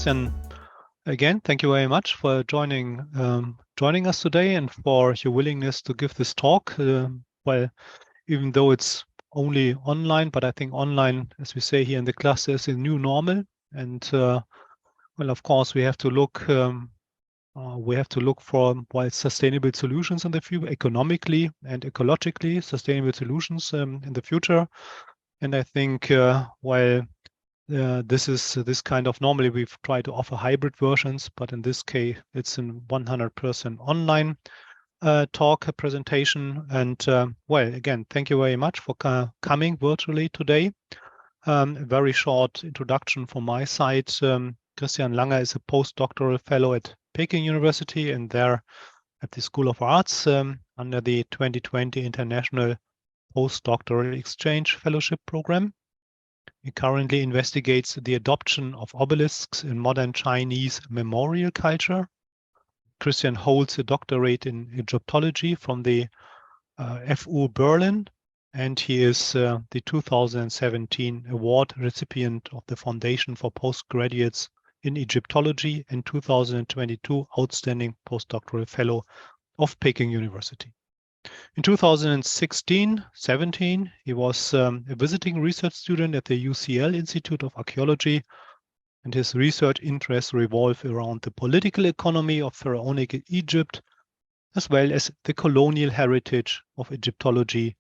Christian, again, thank you very much for joining us today and for your willingness to give this talk. Well, even though it's only online, but I think online, as we say here in the cluster, is a new normal. And well, of course, we have to look for sustainable solutions in the future, economically and ecologically sustainable solutions in the future. And I think while this kind of, normally we've tried to offer hybrid versions, but in this case, it's in 100% online talk presentation. And well, again, thank you very much for coming virtually today. A very short introduction from my side. Christian Langer is a postdoctoral fellow at Peking University and there at the School of Arts under the 2020 International Postdoctoral Exchange Fellowship Program. He currently investigates the adoption of obelisks in modern Chinese memorial culture. Christian holds a doctorate in Egyptology from the FU Berlin, and he is the 2017 award recipient of the Foundation for Postgraduates in Egyptology and 2022 Outstanding Postdoctoral Fellow of Peking University. In 2016-17, he was a visiting research student at the UCL Institute of Archaeology, and his research interests revolve around the political economy of pharaonic Egypt, as well as the colonial heritage of Egyptology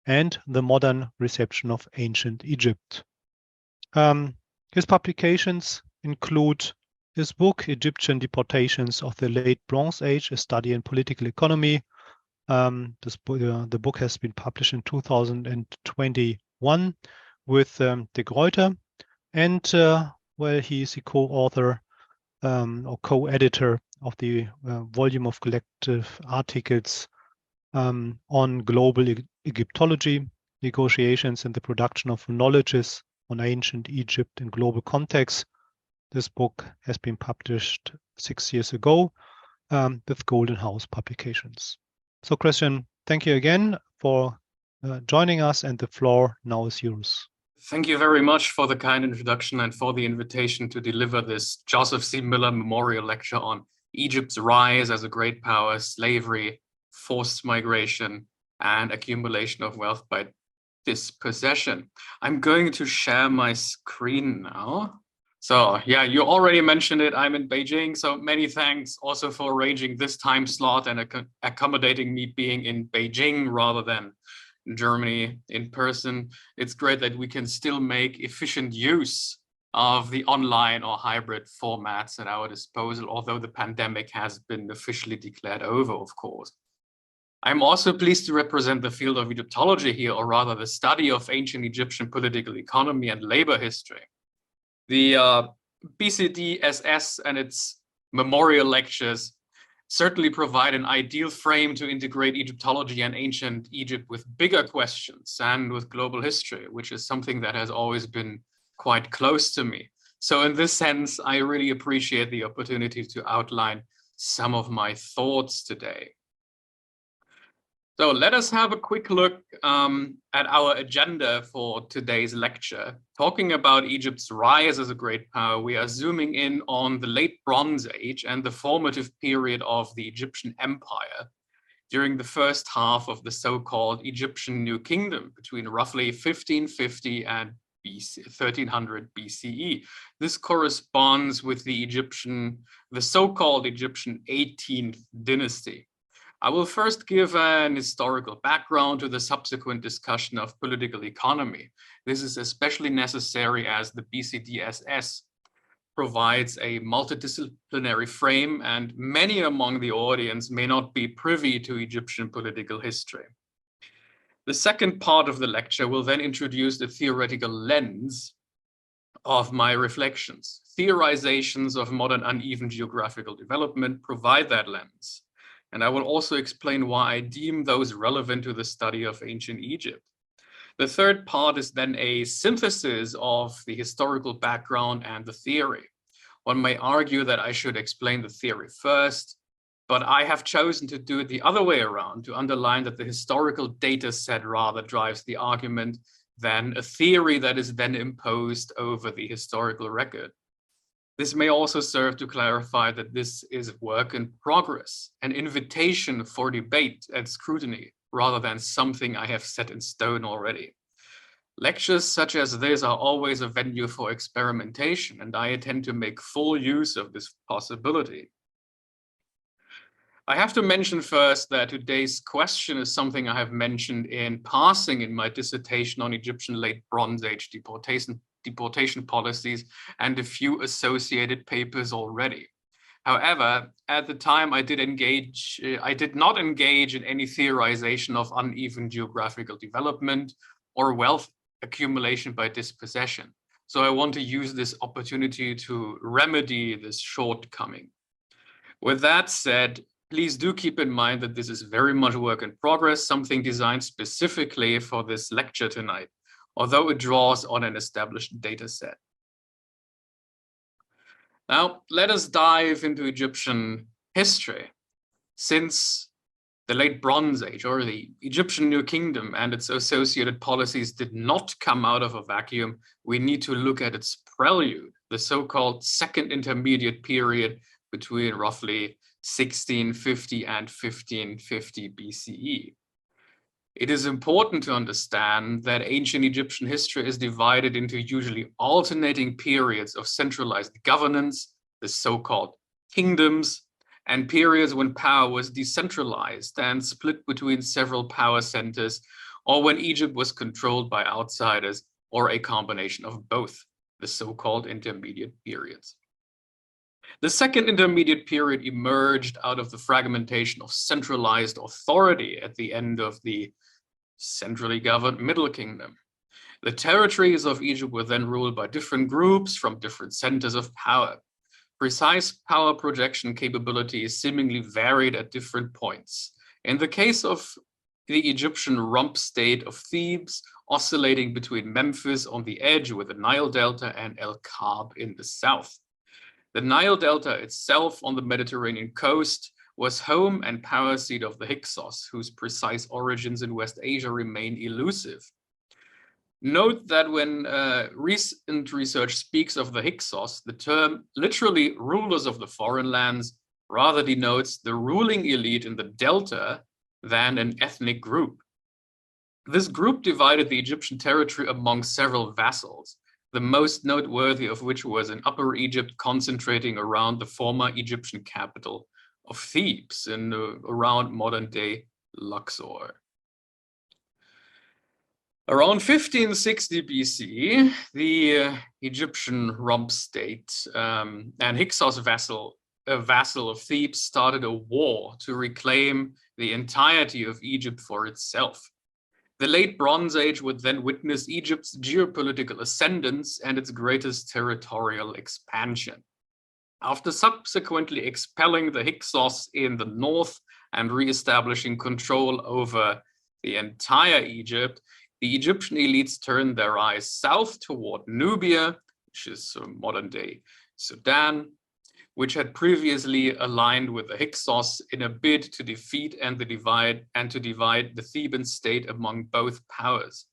and the modern reception of ancient Egypt. His publications include his book, Egyptian Deportations of the Late Bronze Age, a study in political economy. The book has been published in 2021 with De Gruyter, and well, he is a co-author or co-editor of the volume of collective articles on global Egyptology, negotiations and the production of knowledges on ancient Egypt in global context. This book has been published 6 years ago with Golden House Publications. So Christian, thank you again for joining us, and the floor now is yours. Thank you very much for the kind introduction and for the invitation to deliver this Joseph C. Miller Memorial Lecture on Egypt's rise as a great power, slavery, forced migration, and accumulation of wealth by dispossession. I'm going to share my screen now. So yeah, you already mentioned it. I'm in Beijing, so many thanks also for arranging this time slot and accommodating me being in Beijing rather than Germany in person. It's great that we can still make efficient use of the online or hybrid formats at our disposal, although the pandemic has been officially declared over, of course. I'm also pleased to represent the field of Egyptology here, or rather the study of ancient Egyptian political economy and labor history. The BCDSS and its memorial lectures certainly provide an ideal frame to integrate Egyptology and ancient Egypt with bigger questions and with global history, which is something that has always been quite close to me. So in this sense, I really appreciate the opportunity to outline some of my thoughts today. So let us have a quick look at our agenda for today's lecture. Talking about Egypt's rise as a great power, we are zooming in on the late Bronze Age and the formative period of the Egyptian Empire during the first half of the so-called Egyptian New Kingdom between roughly 1550 and 1300 BCE. This corresponds with the so-called Egyptian 18th dynasty. I will first give an historical background to the subsequent discussion of political economy. This is especially necessary as the BCDSS provides a multidisciplinary frame, and many among the audience may not be privy to Egyptian political history. The second part of the lecture will then introduce the theoretical lens of my reflections. Theorizations of modern uneven geographical development provide that lens. And I will also explain why I deem those relevant to the study of ancient Egypt. The third part is then a synthesis of the historical background and the theory. One may argue that I should explain the theory first, but I have chosen to do it the other way around, to underline that the historical data set rather drives the argument than a theory that is then imposed over the historical record. This may also serve to clarify that this is work in progress, an invitation for debate and scrutiny, rather than something I have set in stone already. Lectures such as this are always a venue for experimentation, and I intend to make full use of this possibility. I have to mention first that today's question is something I have mentioned in passing in my dissertation on Egyptian late Bronze Age deportation policies and a few associated papers already. However, at the time I did not engage in any theorization of uneven geographical development or wealth accumulation by dispossession. So I want to use this opportunity to remedy this shortcoming. With that said, please do keep in mind that this is very much work in progress, something designed specifically for this lecture tonight, although it draws on an established data set. Now, let us dive into Egyptian history. Since the late Bronze Age, or the Egyptian New Kingdom and its associated policies did not come out of a vacuum, we need to look at its prelude, the so-called Second Intermediate Period between roughly 1650 and 1550 BCE. It is important to understand that ancient Egyptian history is divided into usually alternating periods of centralized governance, the so-called kingdoms, and periods when power was decentralized and split between several power centers, or when Egypt was controlled by outsiders, or a combination of both, the so-called intermediate periods. The Second Intermediate Period emerged out of the fragmentation of centralized authority at the end of the centrally governed Middle Kingdom. The territories of Egypt were then ruled by different groups from different centers of power. Precise power projection capabilities seemingly varied at different points. In the case of the Egyptian rump state of Thebes, oscillating between Memphis on the edge with the Nile Delta and El Kab in the south. The Nile Delta itself on the Mediterranean coast was home and power seat of the Hyksos, whose precise origins in West Asia remain elusive. Note that when recent research speaks of the Hyksos, the term literally rulers of the foreign lands rather denotes the ruling elite in the Delta than an ethnic group. This group divided the Egyptian territory among several vassals, the most noteworthy of which was in Upper Egypt, concentrating around the former Egyptian capital of Thebes and around modern-day Luxor. Around 1560 BC, the Egyptian rump state and Hyksos a vassal of Thebes, started a war to reclaim the entirety of Egypt for itself. The late Bronze Age would then witness Egypt's geopolitical ascendance and its greatest territorial expansion. After subsequently expelling the Hyksos in the north and re-establishing control over the entire Egypt, the Egyptian elites turned their eyes south toward Nubia, which is modern-day Sudan, which had previously aligned with the Hyksos in a bid to defeat and to divide the Theban state among both powers.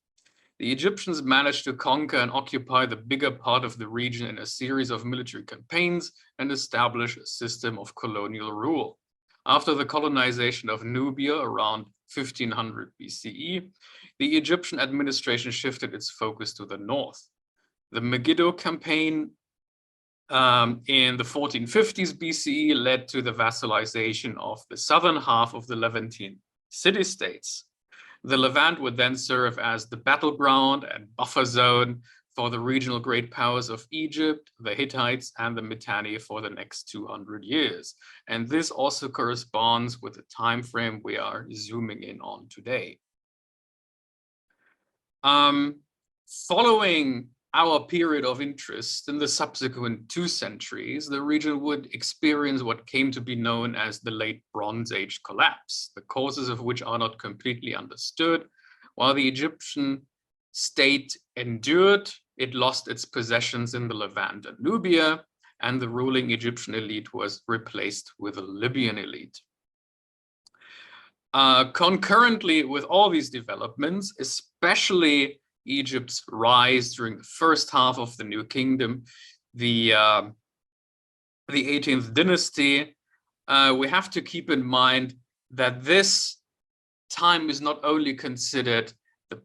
The Egyptians managed to conquer and occupy the bigger part of the region in a series of military campaigns and establish a system of colonial rule. After the colonization of Nubia around 1500 BCE, the Egyptian administration shifted its focus to the north. The Megiddo campaign in the 1450s BCE led to the vassalization of the southern half of the Levantine city-states. The Levant would then serve as the battleground and buffer zone for the regional great powers of Egypt, the Hittites, and the Mitanni for the next 200 years. And this also corresponds with the time frame we are zooming in on today. Following our period of interest in the subsequent 2 centuries, the region would experience what came to be known as the late Bronze Age collapse, the causes of which are not completely understood. While the Egyptian state endured, it lost its possessions in the Levant and Nubia, and the ruling Egyptian elite was replaced with a Libyan elite. Concurrently with all these developments, especially Egypt's rise during the first half of the New Kingdom, the the 18th dynasty, we have to keep in mind that this time is not only considered the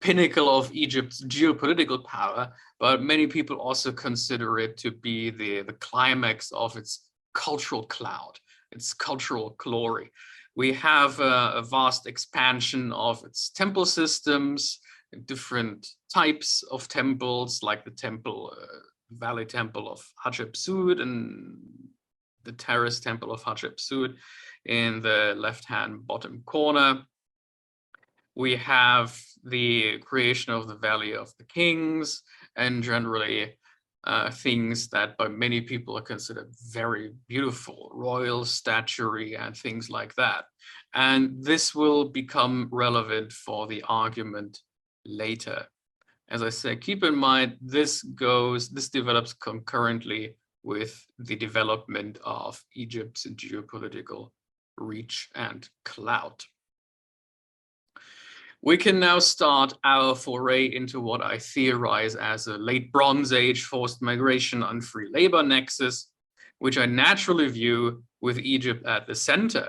pinnacle of Egypt's geopolitical power, but many people also consider it to be the climax of its cultural cloud, its cultural glory. We have a vast expansion of its temple systems, different types of temples, like the temple, Valley Temple of Hatshepsut and the Terrace Temple of Hatshepsut in the left-hand bottom corner. We have the creation of the Valley of the Kings, and generally things that by many people are considered very beautiful, royal statuary and things like that. And this will become relevant for the argument later. As I said, keep in mind, this develops concurrently with the development of Egypt's geopolitical reach and clout. We can now start our foray into what I theorize as a late Bronze Age forced migration and free labor nexus, which I naturally view with Egypt at the center.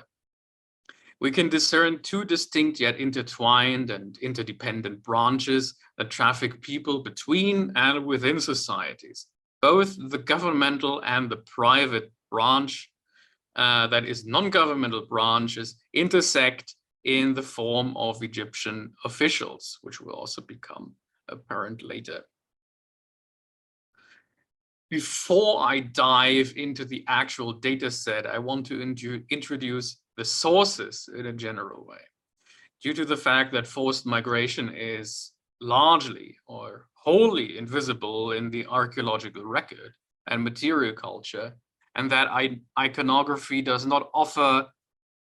We can discern two distinct yet intertwined and interdependent branches that traffic people between and within societies. Both the governmental and the private branch, that is non-governmental branches, intersect in the form of Egyptian officials, which will also become apparent later. Before I dive into the actual data set, I want to introduce the sources in a general way. Due to the fact that forced migration is largely or wholly invisible in the archaeological record and material culture, and that iconography does not offer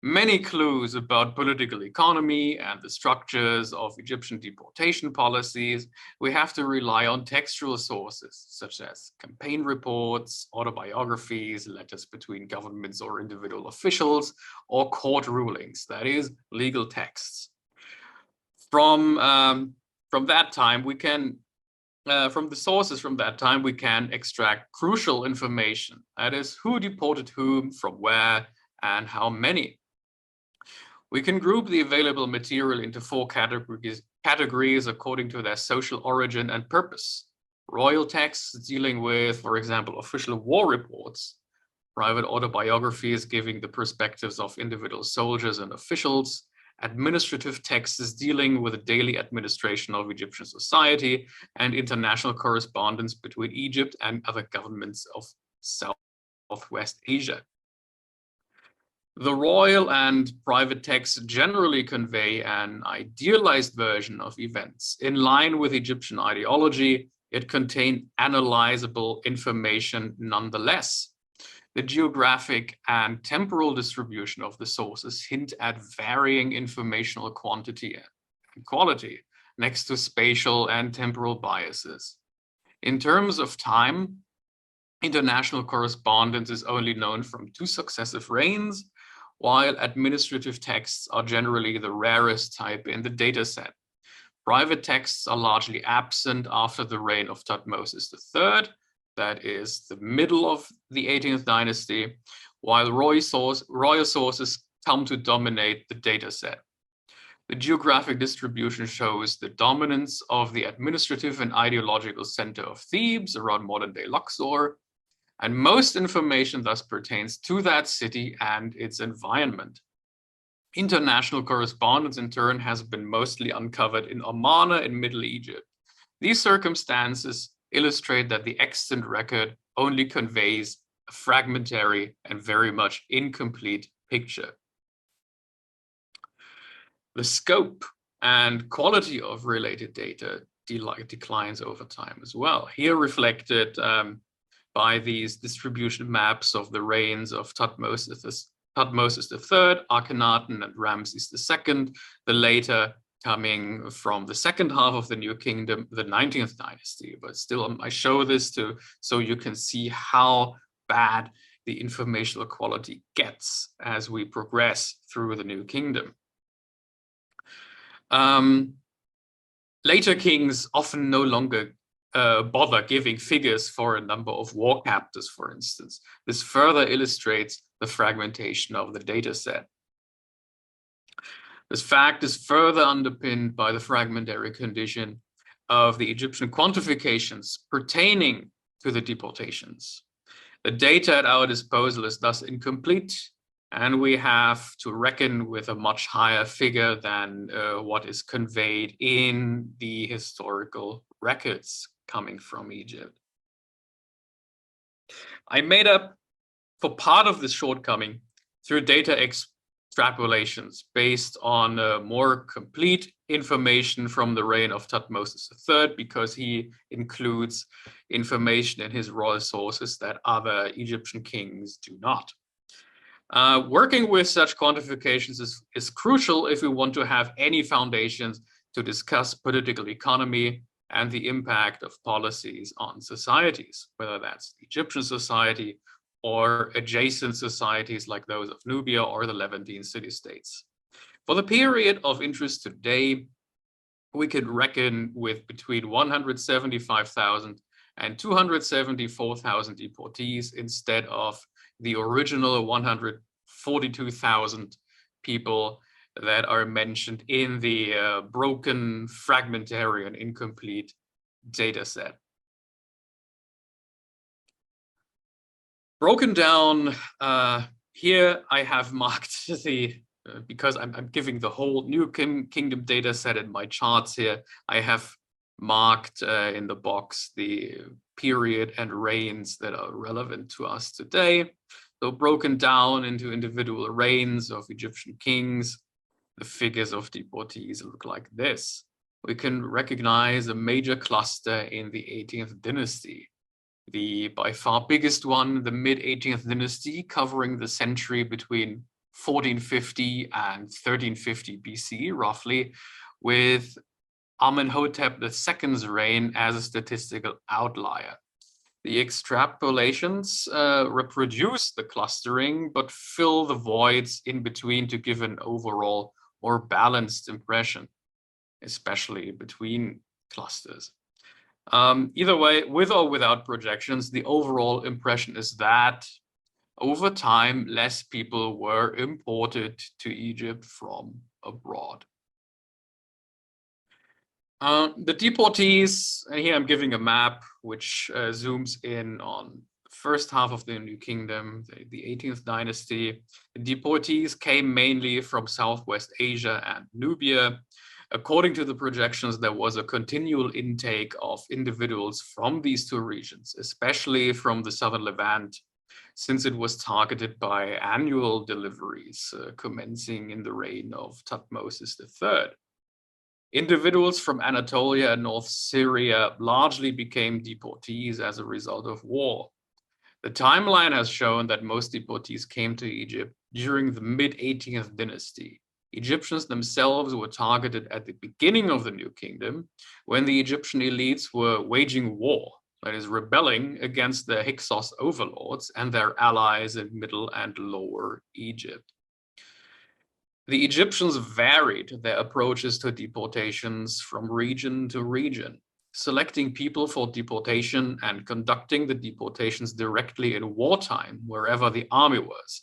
many clues about political economy and the structures of Egyptian deportation policies, we have to rely on textual sources such as campaign reports, autobiographies, letters between governments or individual officials, or court rulings, that is, legal texts. From that time, we can from the sources from that time, we can extract crucial information, that is, who deported whom, from where, and how many. We can group the available material into four categories according to their social origin and purpose. Royal texts dealing with, for example, official war reports, private autobiographies giving the perspectives of individual soldiers and officials, administrative texts dealing with the daily administration of Egyptian society, and international correspondence between Egypt and other governments of Southwest Asia. The royal and private texts generally convey an idealized version of events. In line with Egyptian ideology, it contained analyzable information nonetheless. The geographic and temporal distribution of the sources hint at varying informational quantity and quality next to spatial and temporal biases. In terms of time, international correspondence is only known from 2 successive reigns, while administrative texts are generally the rarest type in the dataset. Private texts are largely absent after the reign of Thutmose III, that is the middle of the 18th dynasty, while royal sources come to dominate the dataset. The geographic distribution shows the dominance of the administrative and ideological center of Thebes around modern-day Luxor, and most information thus pertains to that city and its environment. International correspondence, in turn, has been mostly uncovered in Amarna in Middle Egypt. These circumstances illustrate that the extant record only conveys a fragmentary and very much incomplete picture. The scope and quality of related data declines over time as well. Here reflected by these distribution maps of the reigns of Thutmose III, Akhenaten, and Ramses II, the later coming from the second half of the New Kingdom, the 19th dynasty. But still, I show this so you can see how bad the informational quality gets as we progress through the New Kingdom. Later kings often no longer bother giving figures for a number of war captives, for instance. This further illustrates the fragmentation of the data set. This fact is further underpinned by the fragmentary condition of the Egyptian quantifications pertaining to the deportations. The data at our disposal is thus incomplete, and we have to reckon with a much higher figure than what is conveyed in the historical records coming from Egypt. I made up for part of this shortcoming through data extrapolations based on more complete information from the reign of Thutmose III, because he includes information in his royal sources that other Egyptian kings do not. Working with such quantifications is crucial if we want to have any foundations to discuss political economy and the impact of policies on societies, whether that's the Egyptian society or adjacent societies like those of Nubia or the Levantine city-states. For the period of interest today, we could reckon with between 175,000 and 274,000 deportees instead of the original 142,000 people that are mentioned in the broken, fragmentary, and incomplete data set. Broken down, here I have marked the, because I'm giving the whole New Kingdom data set in my charts here, I have marked in the box the period and reigns that are relevant to us today. So broken down into individual reigns of Egyptian kings, the figures of deportees look like this. We can recognize a major cluster in the 18th dynasty. The by far biggest one, the mid-18th dynasty, covering the century between 1450 and 1350 BC, roughly, with Amenhotep II's reign as a statistical outlier. The extrapolations reproduce the clustering, but fill the voids in between to give an overall more balanced impression, especially between clusters. Either way, with or without projections, the overall impression is that over time, less people were imported to Egypt from abroad. The deportees, and here I'm giving a map which zooms in on the first half of the New Kingdom, the 18th dynasty. The deportees came mainly from Southwest Asia and Nubia. According to the projections, there was a continual intake of individuals from these two regions, especially from the southern Levant, since it was targeted by annual deliveries commencing in the reign of Thutmose III. Individuals from Anatolia and North Syria largely became deportees as a result of war. The timeline has shown that most deportees came to Egypt during the mid-18th dynasty. Egyptians themselves were targeted at the beginning of the New Kingdom, when the Egyptian elites were waging war, that is, rebelling against the Hyksos overlords and their allies in Middle and Lower Egypt. The Egyptians varied their approaches to deportations from region to region, selecting people for deportation and conducting the deportations directly in wartime, wherever the army was.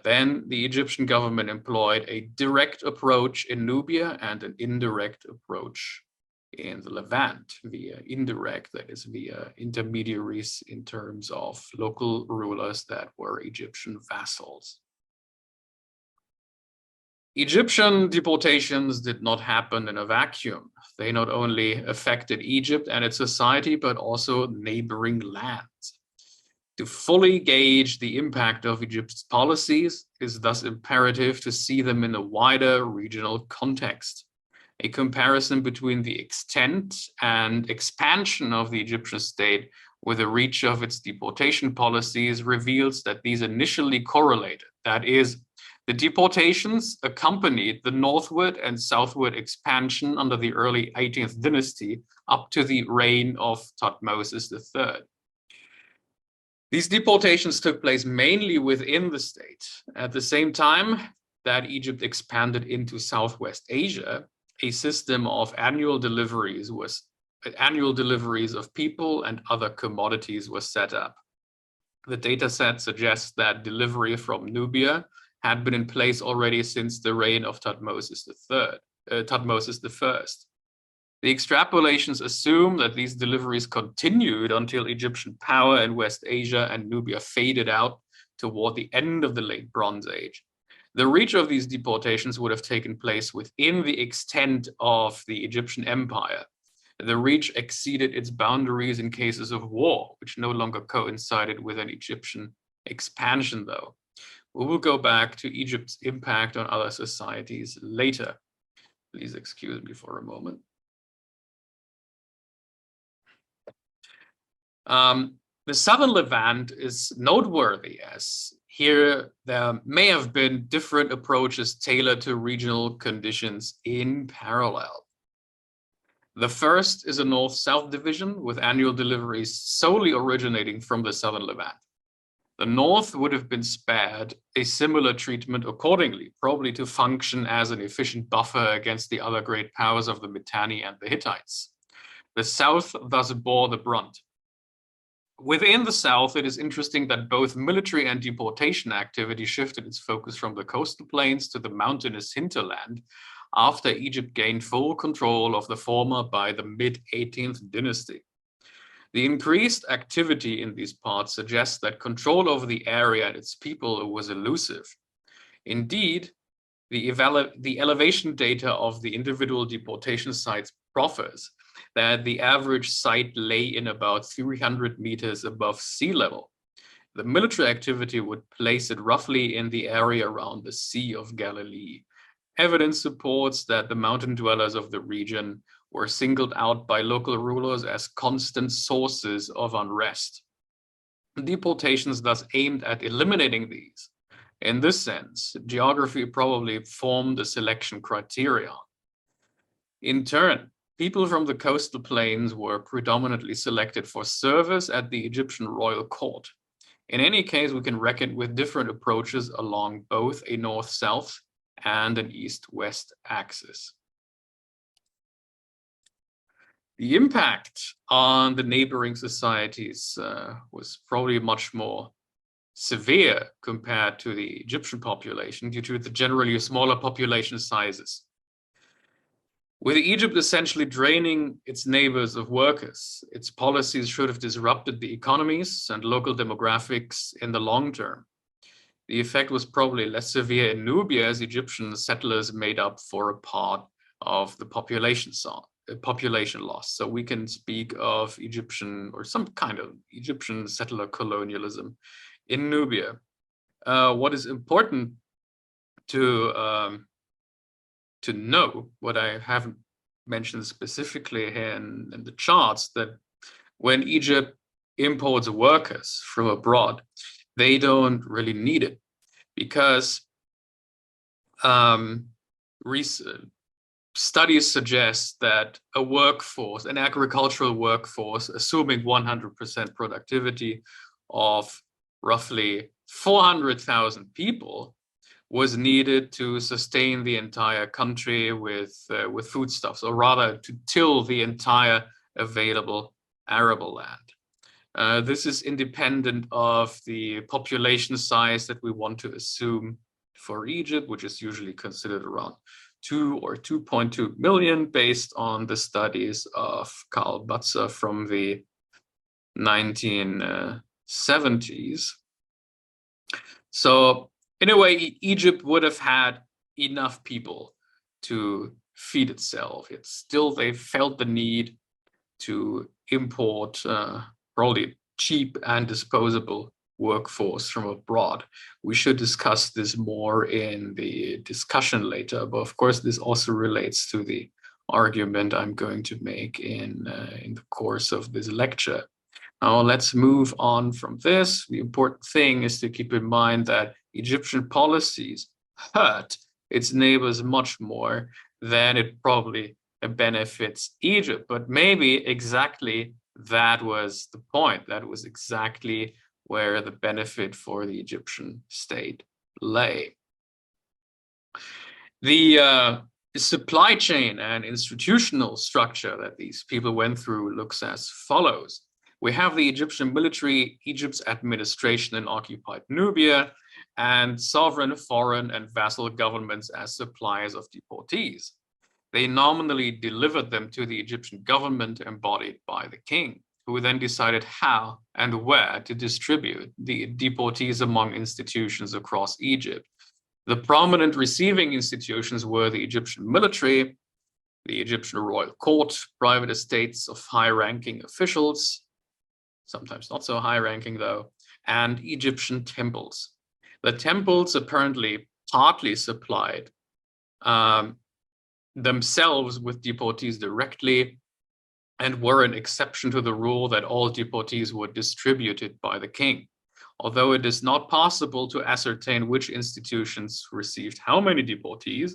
Then the Egyptian government employed a direct approach in Nubia and an indirect approach in the Levant, via indirect, that is via intermediaries in terms of local rulers that were Egyptian vassals. Egyptian deportations did not happen in a vacuum. They not only affected Egypt and its society, but also neighboring lands. To fully gauge the impact of Egypt's policies, it is thus imperative to see them in a wider regional context. A comparison between the extent and expansion of the Egyptian state with the reach of its deportation policies reveals that these initially correlated. That is, the deportations accompanied the northward and southward expansion under the early 18th dynasty up to the reign of Thutmose III. These deportations took place mainly within the state. At the same time that Egypt expanded into Southwest Asia, a system of annual deliveries was annual deliveries of people and other commodities were set up. The data set suggests that delivery from Nubia had been in place already since the reign of Thutmose I. The extrapolations assume that these deliveries continued until Egyptian power in West Asia and Nubia faded out toward the end of the Late Bronze Age. The reach of these deportations would have taken place within the extent of the Egyptian Empire. The reach exceeded its boundaries in cases of war, which no longer coincided with an Egyptian expansion, though. We will go back to Egypt's impact on other societies later. Please excuse me for a moment. The southern Levant is noteworthy, as here there may have been different approaches tailored to regional conditions in parallel. The first is a north-south division with annual deliveries solely originating from the southern Levant. The north would have been spared a similar treatment accordingly, probably to function as an efficient buffer against the other great powers of the Mitanni and the Hittites. The south thus bore the brunt. Within the south, it is interesting that both military and deportation activity shifted its focus from the coastal plains to the mountainous hinterland after Egypt gained full control of the former by the mid-18th dynasty. The increased activity in these parts suggests that control over the area and its people was elusive. Indeed, the elevation data of the individual deportation sites proffers that the average site lay in about 300 meters above sea level. The military activity would place it roughly in the area around the Sea of Galilee. Evidence supports that the mountain dwellers of the region were singled out by local rulers as constant sources of unrest. Deportations thus aimed at eliminating these. In this sense, geography probably formed a selection criterion. In turn, people from the coastal plains were predominantly selected for service at the Egyptian royal court. In any case, we can reckon with different approaches along both a north-south and an east-west axis. The impact on the neighboring societies was probably much more severe compared to the Egyptian population due to the generally smaller population sizes. With Egypt essentially draining its neighbors of workers, its policies should have disrupted the economies and local demographics in the long term. The effect was probably less severe in Nubia, as Egyptian settlers made up for a part of the population loss. So we can speak of Egyptian or some kind of Egyptian settler colonialism in Nubia. What is important to know, what I haven't mentioned specifically here in the charts, that when Egypt imports workers from abroad, they don't really need it, because studies suggest that a workforce, an agricultural workforce, assuming 100% productivity of roughly 400,000 people, was needed to sustain the entire country with foodstuffs, or rather to till the entire available arable land. This is independent of the population size that we want to assume for Egypt, which is usually considered around 2 or 2.2 million based on the studies of Karl Butzer from the 1970s. So in a way, Egypt would have had enough people to feed itself. They felt the need to import probably cheap and disposable workforce from abroad. We should discuss this more in the discussion later, but of course this also relates to the argument I'm going to make in the course of this lecture. Now let's move on from this. The important thing is to keep in mind that Egyptian policies hurt its neighbors much more than it probably benefits Egypt. But maybe exactly that was the point. That was exactly where the benefit for the Egyptian state lay. The The supply chain and institutional structure that these people went through looks as follows. We have the Egyptian military, Egypt's administration in occupied Nubia, and sovereign, foreign, and vassal governments as suppliers of deportees. They nominally delivered them to the Egyptian government embodied by the king, who then decided how and where to distribute the deportees among institutions across Egypt. The prominent receiving institutions were the Egyptian military, the Egyptian royal court, private estates of high-ranking officials, sometimes not so high-ranking though, and Egyptian temples. The temples apparently partly supplied themselves with deportees directly and were an exception to the rule that all deportees were distributed by the king. Although it is not possible to ascertain which institutions received how many deportees,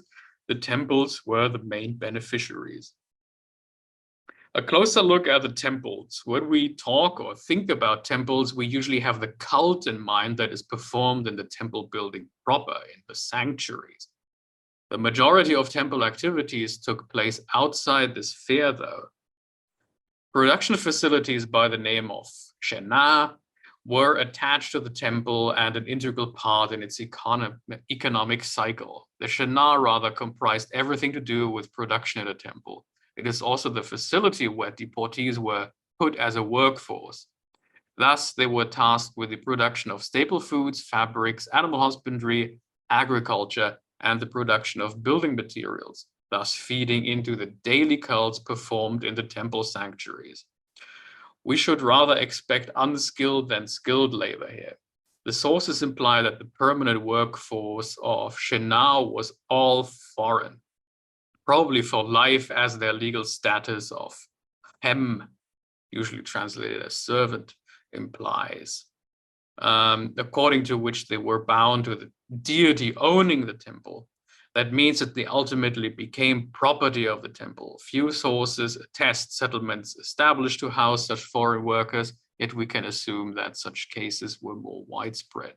the temples were the main beneficiaries. A closer look at the temples. When we talk or think about temples, we usually have the cult in mind that is performed in the temple building proper, in the sanctuaries. The majority of temple activities took place outside this sphere, though. Production facilities by the name of Shena were attached to the temple and an integral part in its economic cycle. The Shena rather comprised everything to do with production in a temple. It is also the facility where deportees were put as a workforce. Thus, they were tasked with the production of staple foods, fabrics, animal husbandry, agriculture, and the production of building materials, thus feeding into the daily cults performed in the temple sanctuaries. We should rather expect unskilled than skilled labor here. The sources imply that the permanent workforce of Shena was all foreign, probably for life, as their legal status of hem, usually translated as servant, implies, according to which they were bound to the deity owning the temple. That means that they ultimately became property of the temple. Few sources attest settlements established to house such foreign workers, yet we can assume that such cases were more widespread.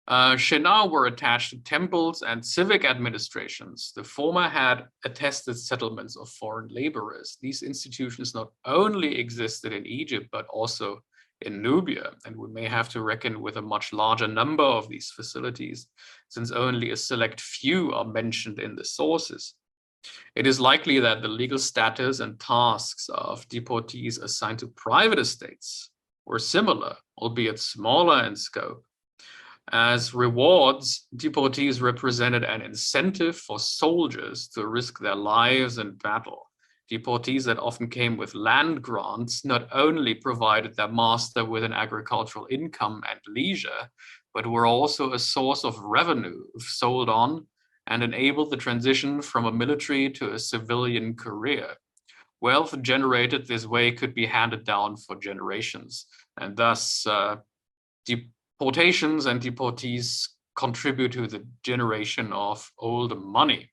Shena were attached to temples and civic administrations. The former had attested settlements of foreign laborers. These institutions not only existed in Egypt, but also in Nubia, and we may have to reckon with a much larger number of these facilities, since only a select few are mentioned in the sources. It is likely that the legal status and tasks of deportees assigned to private estates were similar, albeit smaller in scope. As rewards, deportees represented an incentive for soldiers to risk their lives in battle. Deportees that often came with land grants not only provided their master with an agricultural income and leisure, but were also a source of revenue if sold on and enabled the transition from a military to a civilian career. Wealth generated this way could be handed down for generations, and thus deportations and deportees contribute to the generation of old money.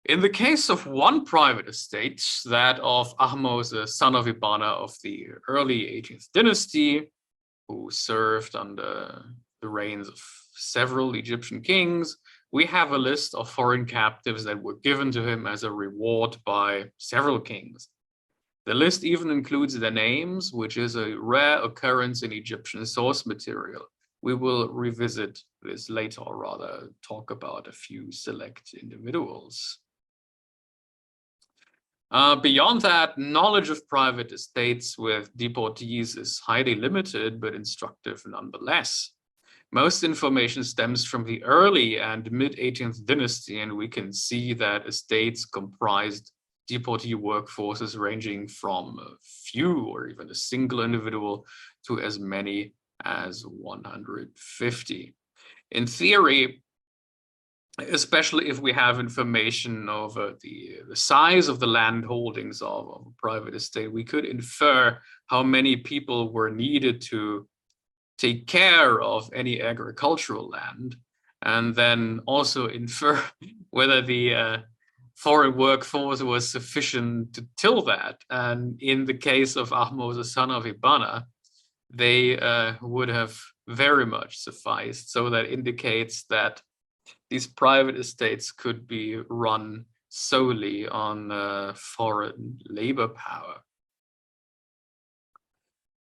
In the case of one private estate, that of Ahmose, son of Ibana of the early 18th dynasty, who served under the reigns of several Egyptian kings, we have a list of foreign captives that were given to him as a reward by several kings. The list even includes their names, which is a rare occurrence in Egyptian source material. We will revisit this later, or rather talk about a few select individuals. Beyond that, knowledge of private estates with deportees is highly limited, but instructive nonetheless. Most information stems from the early and mid-18th dynasty, and we can see that estates comprised deportee workforces ranging from a few or even a single individual to as many as 150. In theory, especially if we have information over the size of the land holdings of a private estate, we could infer how many people were needed to take care of any agricultural land, and then also infer whether the foreign workforce was sufficient to till that. And in the case of Ahmose, son of Ibana, they would have very much sufficed. So that indicates that These private estates could be run solely on foreign labor power.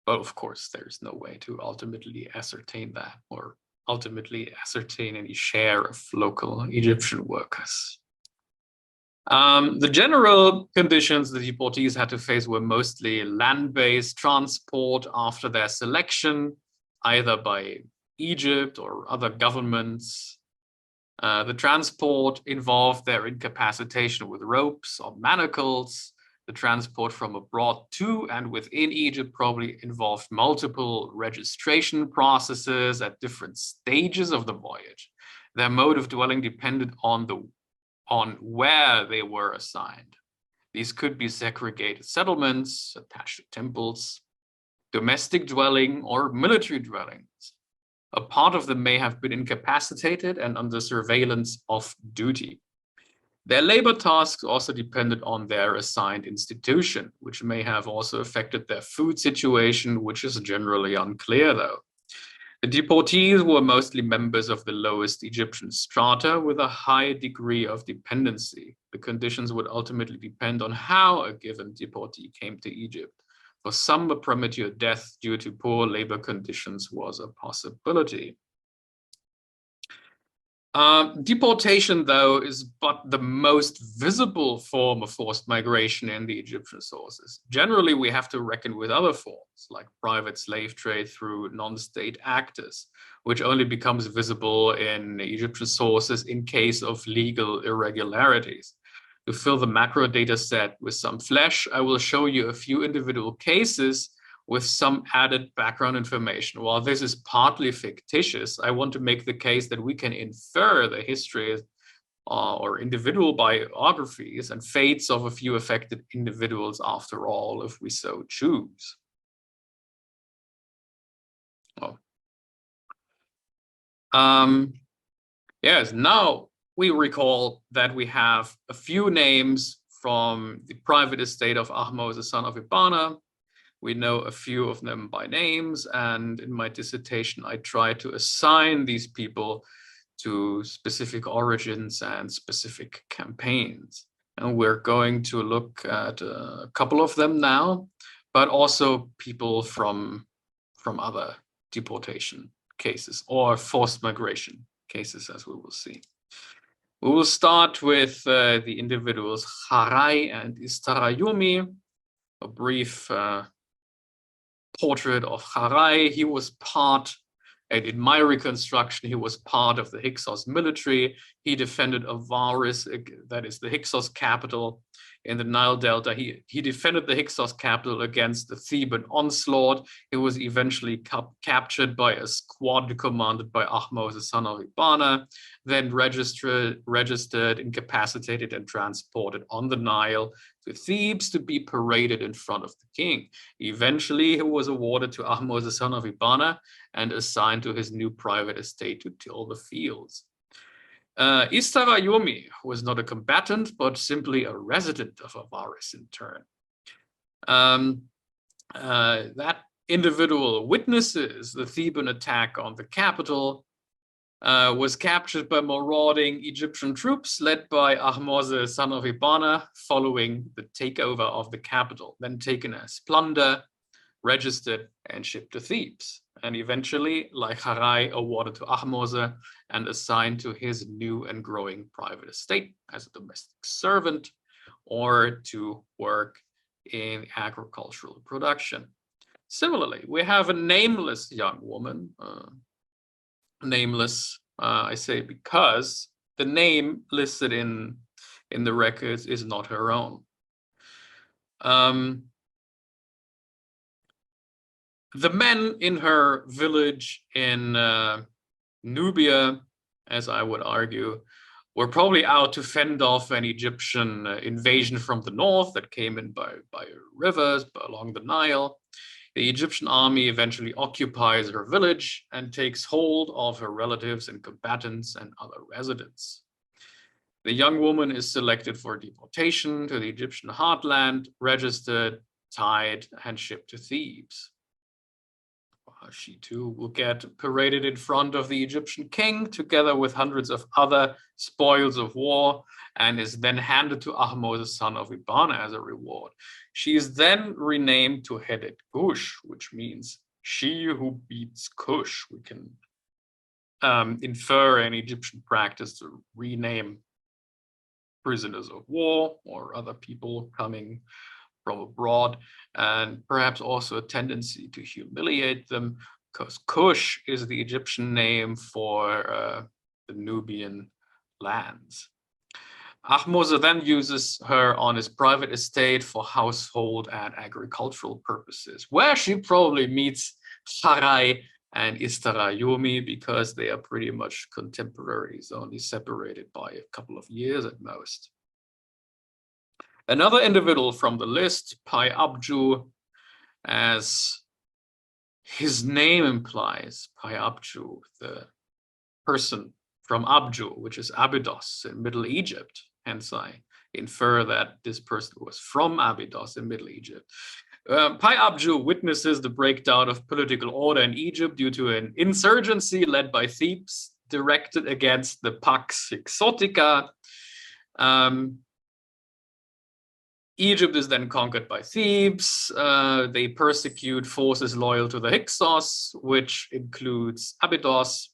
But of course, there's no way to ultimately ascertain that, or ultimately ascertain any share of local Egyptian workers. The general conditions the deportees had to face were mostly land-based transport after their selection, either by Egypt or other governments. The transport involved their incapacitation with ropes or manacles. The transport from abroad to and within Egypt probably involved multiple registration processes at different stages of the voyage. Their mode of dwelling depended on where they were assigned. These could be segregated settlements attached to temples, domestic dwelling, or military dwellings. A part of them may have been incapacitated and under surveillance off duty. Their labor tasks also depended on their assigned institution, which may have also affected their food situation, which is generally unclear though. The deportees were mostly members of the lowest Egyptian strata with a high degree of dependency. The conditions would ultimately depend on how a given deportee came to Egypt. For some, a premature death due to poor labor conditions was a possibility. Deportation, though, is but the most visible form of forced migration in the Egyptian sources. Generally, we have to reckon with other forms, like private slave trade through non-state actors, which only becomes visible in Egyptian sources in case of legal irregularities. To fill the macro data set with some flesh, I will show you a few individual cases with some added background information. While this is partly fictitious, I want to make the case that we can infer the history or individual biographies and fates of a few affected individuals after all, if we so choose. Yes, now we recall that we have a few names from the private estate of Ahmose, son of Ibana. We know a few of them by names, and in my dissertation, I try to assign these people to specific origins and specific campaigns. And we're going to look at a couple of them now, but also people from other deportation cases or forced migration cases, as we will see. We will start with the individuals Harai and Istarayumi, a brief portrait of Harai. He was part, and in my reconstruction, he was part of the Hyksos military. He defended Avaris, that is the Hyksos capital in the Nile Delta. He defended the Hyksos capital against the Theban onslaught. He was eventually captured by a squad commanded by Ahmose, son of Ibana, then registered, incapacitated, and transported on the Nile to Thebes to be paraded in front of the king. Eventually, he was awarded to Ahmose, son of Ibana, and assigned to his new private estate to till the fields. Istarayumi was not a combatant, but simply a resident of Avaris in turn. That individual witnesses the Theban attack on the capital, was captured by marauding Egyptian troops led by Ahmose, son of Ibana, following the takeover of the capital, then taken as plunder, registered, and shipped to Thebes, and eventually, like Harai, awarded to Ahmose and assigned to his new and growing private estate as a domestic servant or to work in agricultural production. Similarly, we have a nameless young woman, nameless, I say because the name listed in the records is not her own. The men in her village in Nubia, as I would argue, were probably out to fend off an Egyptian invasion from the north that came in by rivers along the Nile. The Egyptian army eventually occupies her village and takes hold of her relatives and combatants and other residents. The young woman is selected for deportation to the Egyptian heartland, registered, tied, and shipped to Thebes. She too will get paraded in front of the Egyptian king together with hundreds of other spoils of war, and is then handed to Ahmose, son of Ibana, as a reward. She is then renamed to Hedet Kush, which means she who beats Kush. We can infer an Egyptian practice to rename prisoners of war or other people coming from abroad, and perhaps also a tendency to humiliate them, because Kush is the Egyptian name for the Nubian lands. Ahmose then uses her on his private estate for household and agricultural purposes, where she probably meets Sarai and Istarayumi, because they are pretty much contemporaries, only separated by a couple of years at most. Another individual from the list, Pai Abju, as his name implies, Pai Abju, the person from Abju, which is Abydos in Middle Egypt. Hence, I infer that this person was from Abydos in Middle Egypt. Pai Abju witnesses the breakdown of political order in Egypt due to an insurgency led by Thebes directed against the Pax Exotica. Egypt is then conquered by Thebes. They persecute forces loyal to the Hyksos, which includes Abydos.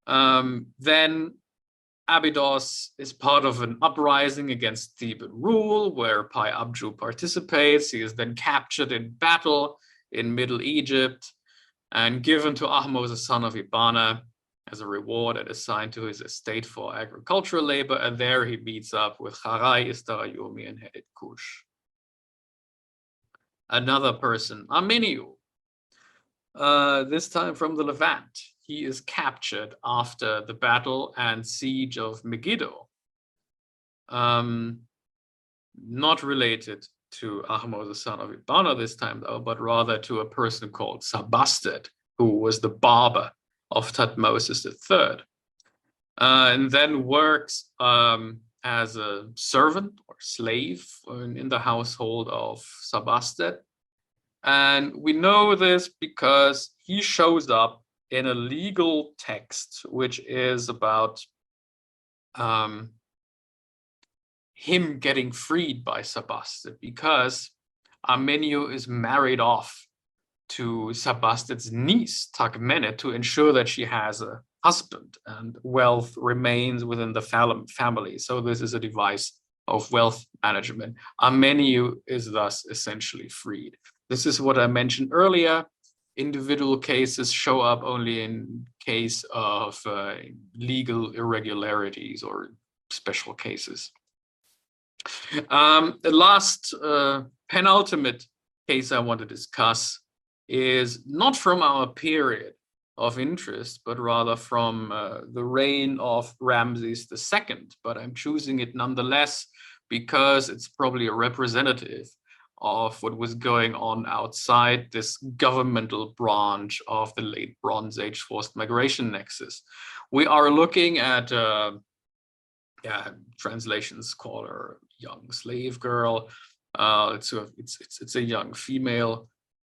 Then Abydos is part of an uprising against Theban rule, where Pai Abju participates. He is then captured in battle in Middle Egypt and given to Ahmose, son of Ibana, as a reward and assigned to his estate for agricultural labor. And there he meets up with Sarai, Istarayumi, and Hedet Kush. Another person, Ameniu, this time from the Levant. He is captured after the battle and siege of Megiddo. Not related to Ahmose, son of Ibana this time, though, but rather to a person called Sabastet, who was the barber of Thutmose III, and then works as a servant or slave in the household of Sabastet. And we know this because he shows up in a legal text, which is about him getting freed by Sabastet, because Ameniu is married off to Sabastet's niece, Takmenet, to ensure that she has a husband and wealth remains within the family. So this is a device of wealth management. Ameniu is thus essentially freed. This is what I mentioned earlier. Individual cases show up only in case of legal irregularities or special cases. The last penultimate case I want to discuss is not from our period of interest, but rather from the reign of Ramses II. But I'm choosing it nonetheless because it's probably a representative of what was going on outside this governmental branch of the late Bronze Age forced migration nexus. We are looking at translations call her young slave girl. It's a young female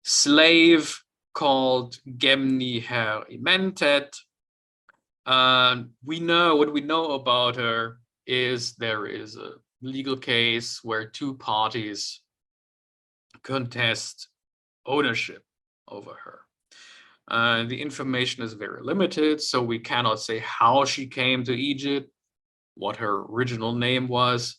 slave called Gemni Her Imentet. We know what we know about her is there is a legal case where two parties contest ownership over her. The information is very limited, so we cannot say how she came to Egypt, what her original name was,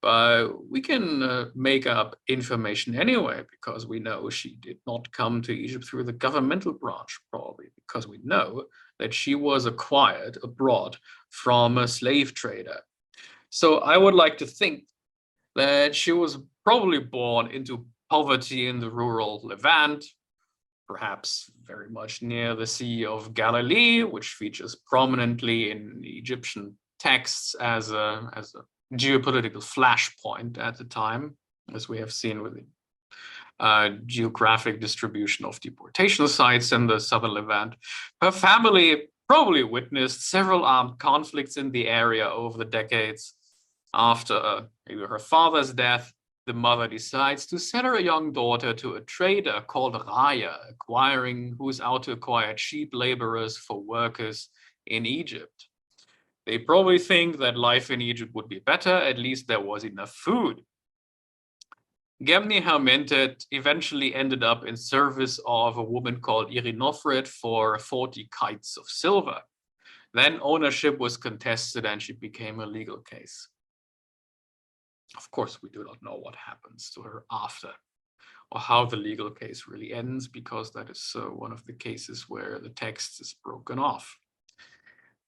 but we can make up information anyway, because we know she did not come to Egypt through the governmental branch, probably because we know that she was acquired abroad from a slave trader. So I would like to think that she was probably born into poverty in the rural Levant, perhaps very much near the Sea of Galilee, which features prominently in Egyptian texts as a geopolitical flashpoint at the time, as we have seen with the geographic distribution of deportation sites in the southern Levant. Her family probably witnessed several armed conflicts in the area over the decades after either her father's death the mother decides to sell her young daughter to a trader called Raya, who's out to acquire cheap laborers for workers in Egypt. They probably think that life in Egypt would be better, at least there was enough food. Gemni Hermented eventually ended up in service of a woman called Irinofred for 40 kites of silver. Then ownership was contested and she became a legal case. Of course, we do not know what happens to her after, or how the legal case really ends, because that is one of the cases where the text is broken off.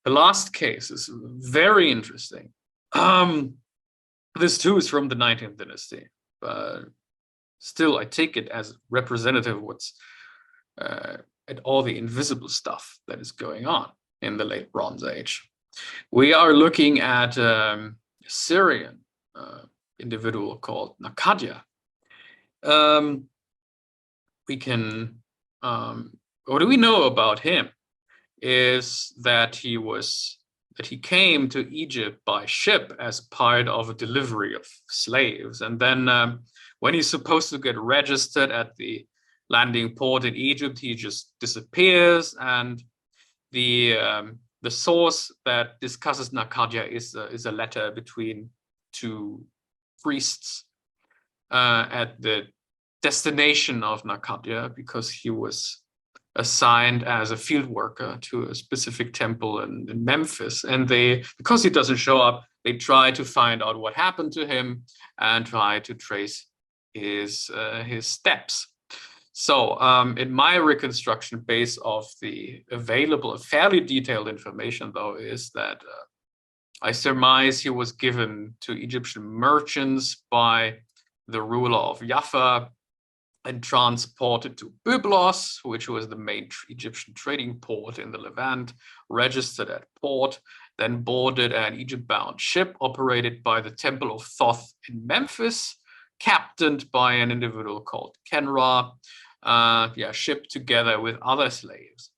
The last case is very interesting. This too is from the 19th dynasty, but still I take it as representative of what's at all the invisible stuff that is going on in the late Bronze Age. We are looking at a Syrian individual called Nakadia. What do we know about him is that he came to Egypt by ship as part of a delivery of slaves. And then when he's supposed to get registered at the landing port in Egypt, he just disappears. And the source that discusses Nakadia is a letter between two priests at the destination of Nakadia, because he was assigned as a field worker to a specific temple in Memphis. And because he doesn't show up, they try to find out what happened to him and try to trace his steps. So in my reconstruction, based off the available, fairly detailed information, though, is that I surmise he was given to Egyptian merchants by the ruler of Jaffa and transported to Byblos, which was the main Egyptian trading port in the Levant, registered at port, then boarded an Egypt-bound ship operated by the Temple of Thoth in Memphis, captained by an individual called Kenra, shipped together with other slaves.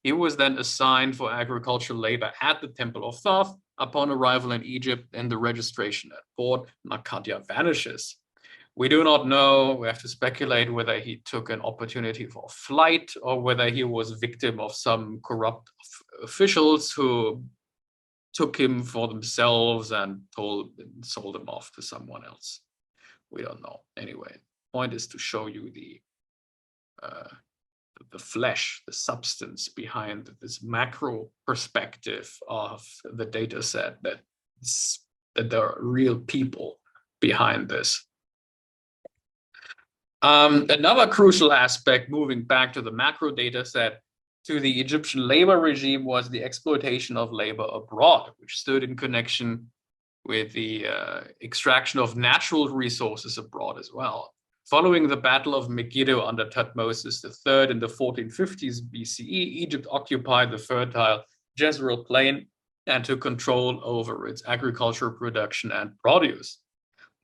He was then assigned for agricultural labor at the Temple of Thoth. Upon arrival in Egypt and the registration at port, Nakadia vanishes. We do not know, we have to speculate whether he took an opportunity for flight or whether he was victim of some corrupt officials who took him for themselves and sold him off to someone else. We don't know. Anyway, the point is to show you the flesh, the substance behind this macro perspective of the data set, that there are real people behind this. Another crucial aspect, moving back to the macro data set, to the Egyptian labor regime, was the exploitation of labor abroad, which stood in connection with the extraction of natural resources abroad as well. Following the Battle of Megiddo under Thutmose III in the 1450s BCE, Egypt occupied the fertile Jezreel Plain and took control over its agricultural production and produce,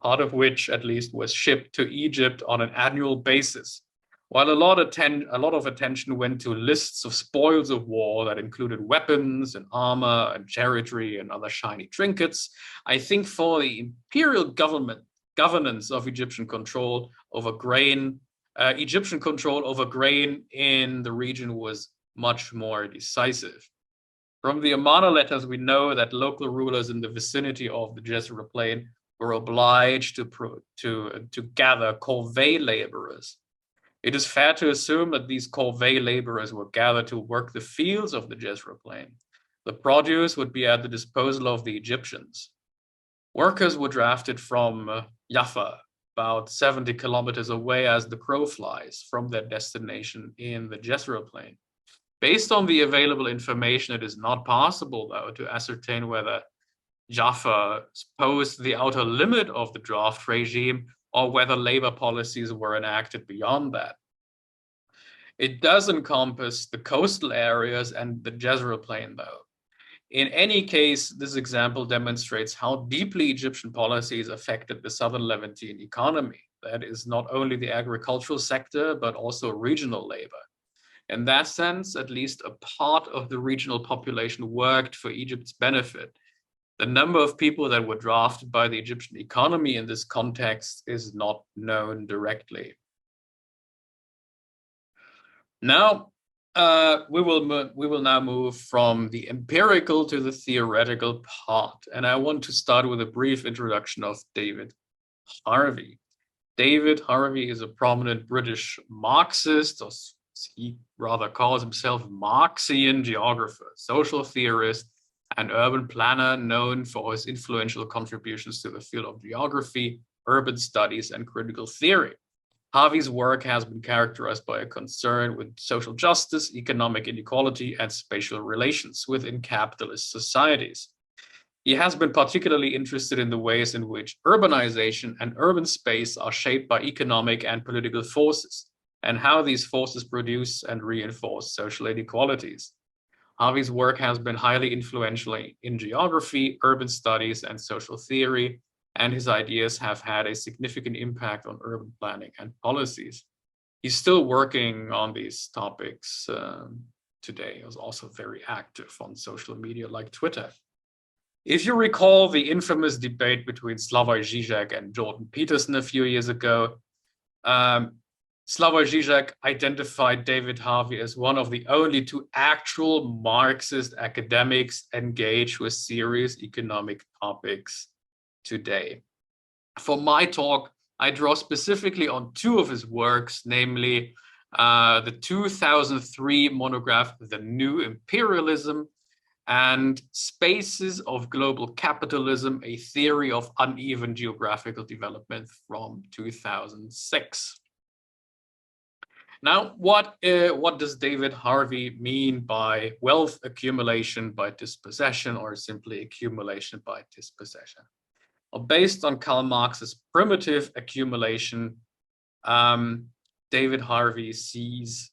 part of which at least was shipped to Egypt on an annual basis. While a lot of attention went to lists of spoils of war that included weapons and armor and chariotry and other shiny trinkets, I think for the imperial governance of Egyptian control over grain in the region was much more decisive. From the Amarna letters, we know that local rulers in the vicinity of the Jezreel Plain were obliged to gather corvée laborers. It is fair to assume that these corvée laborers were gathered to work the fields of the Jezreel Plain. The produce would be at the disposal of the Egyptians. Workers were drafted from Jaffa, about 70 kilometers away as the crow flies from their destination in the Jezreel Plain. Based on the available information, it is not possible, though, to ascertain whether Jaffa posed the outer limit of the draft regime or whether labor policies were enacted beyond that. It does encompass the coastal areas and the Jezreel Plain, though. In any case, this example demonstrates how deeply Egyptian policies affected the southern Levantine economy. That is not only the agricultural sector, but also regional labor. In that sense, at least a part of the regional population worked for Egypt's benefit. The number of people that were drafted by the Egyptian economy in this context is not known directly. Now, we will now move from the empirical to the theoretical part, and I want to start with a brief introduction of David Harvey. David Harvey is a prominent British Marxist, or he rather calls himself Marxian geographer, social theorist, and urban planner known for his influential contributions to the field of geography, urban studies, and critical theory. Harvey's work has been characterized by a concern with social justice, economic inequality, and spatial relations within capitalist societies. He has been particularly interested in the ways in which urbanization and urban space are shaped by economic and political forces, and how these forces produce and reinforce social inequalities. Harvey's work has been highly influential in geography, urban studies, and social theory, and his ideas have had a significant impact on urban planning and policies. He's still working on these topics today. He was also very active on social media like Twitter. If you recall the infamous debate between Slavoj Žižek and Jordan Peterson a few years ago, Slavoj Žižek identified David Harvey as one of the only two actual Marxist academics engaged with serious economic topics today. For my talk, I draw specifically on two of his works, namely the 2003 monograph, The New Imperialism, and Spaces of Global Capitalism, a Theory of Uneven Geographical Development from 2006. Now, what does David Harvey mean by wealth accumulation by dispossession, or simply accumulation by dispossession? Well, based on Karl Marx's primitive accumulation, David Harvey sees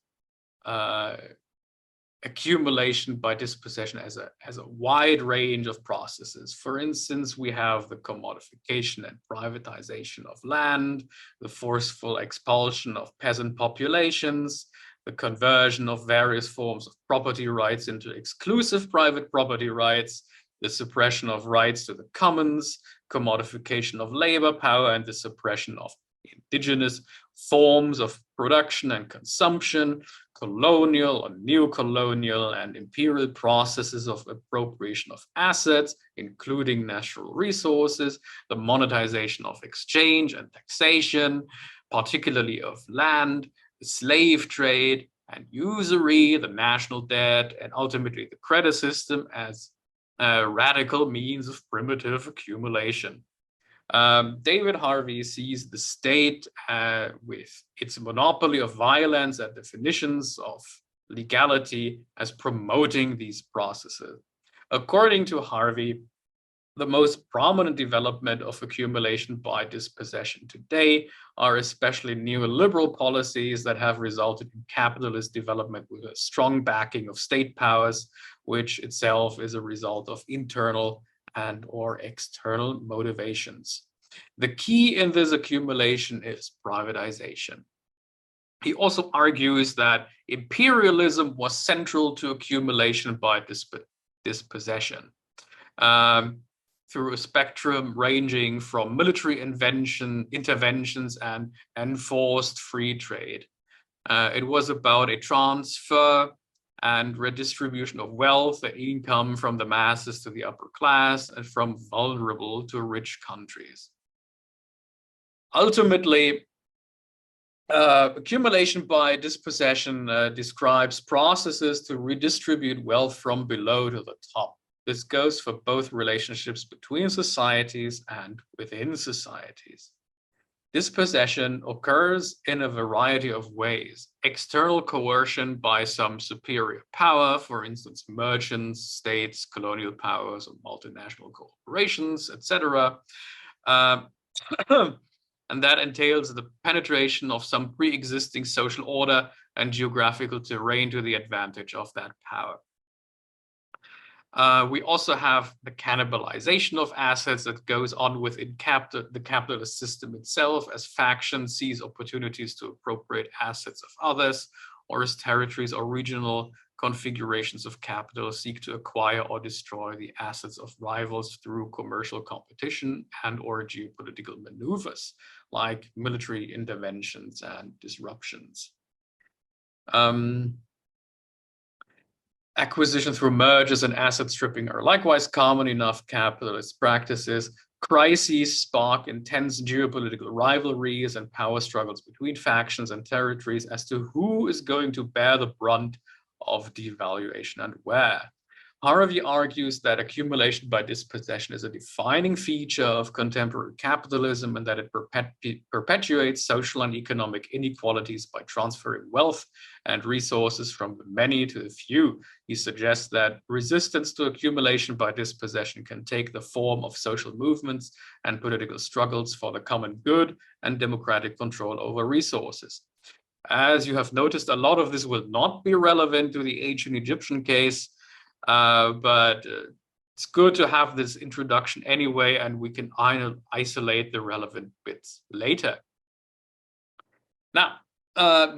accumulation by dispossession as a wide range of processes. For instance, we have the commodification and privatization of land, the forceful expulsion of peasant populations, the conversion of various forms of property rights into exclusive private property rights, the suppression of rights to the commons, commodification of labor power, and the suppression of indigenous forms of production and consumption, colonial or neo-colonial and imperial processes of appropriation of assets, including natural resources, the monetization of exchange and taxation, particularly of land, the slave trade and usury, the national debt, and ultimately the credit system as radical means of primitive accumulation. David Harvey sees the state with its monopoly of violence and definitions of legality as promoting these processes. According to Harvey, the most prominent development of accumulation by dispossession today are especially neoliberal policies that have resulted in capitalist development with a strong backing of state powers, which itself is a result of internal and or external motivations. The key in this accumulation is privatization. He also argues that imperialism was central to accumulation by dispossession, through a spectrum ranging from military interventions and enforced free trade. It was about a transfer and redistribution of wealth and income from the masses to the upper class and from vulnerable to rich countries. Ultimately, accumulation by dispossession describes processes to redistribute wealth from below to the top. This goes for both relationships between societies and within societies. Dispossession occurs in a variety of ways. External coercion by some superior power, for instance, merchants, states, colonial powers, or multinational corporations, etc. And that entails the penetration of some pre-existing social order and geographical terrain to the advantage of that power. We also have the cannibalization of assets that goes on within the capitalist system itself, as factions seize opportunities to appropriate assets of others, or as territories or regional configurations of capital seek to acquire or destroy the assets of rivals through commercial competition and or geopolitical maneuvers, like military interventions and disruptions. Acquisition through mergers and asset stripping are likewise common enough capitalist practices. Crises spark intense geopolitical rivalries and power struggles between factions and territories as to who is going to bear the brunt of devaluation and where. Harvey argues that accumulation by dispossession is a defining feature of contemporary capitalism and that it perpetuates social and economic inequalities by transferring wealth and resources from the many to the few. He suggests that resistance to accumulation by dispossession can take the form of social movements and political struggles for the common good and democratic control over resources. As you have noticed, a lot of this will not be relevant to the ancient Egyptian case, but it's good to have this introduction anyway, and we can isolate the relevant bits later. Now,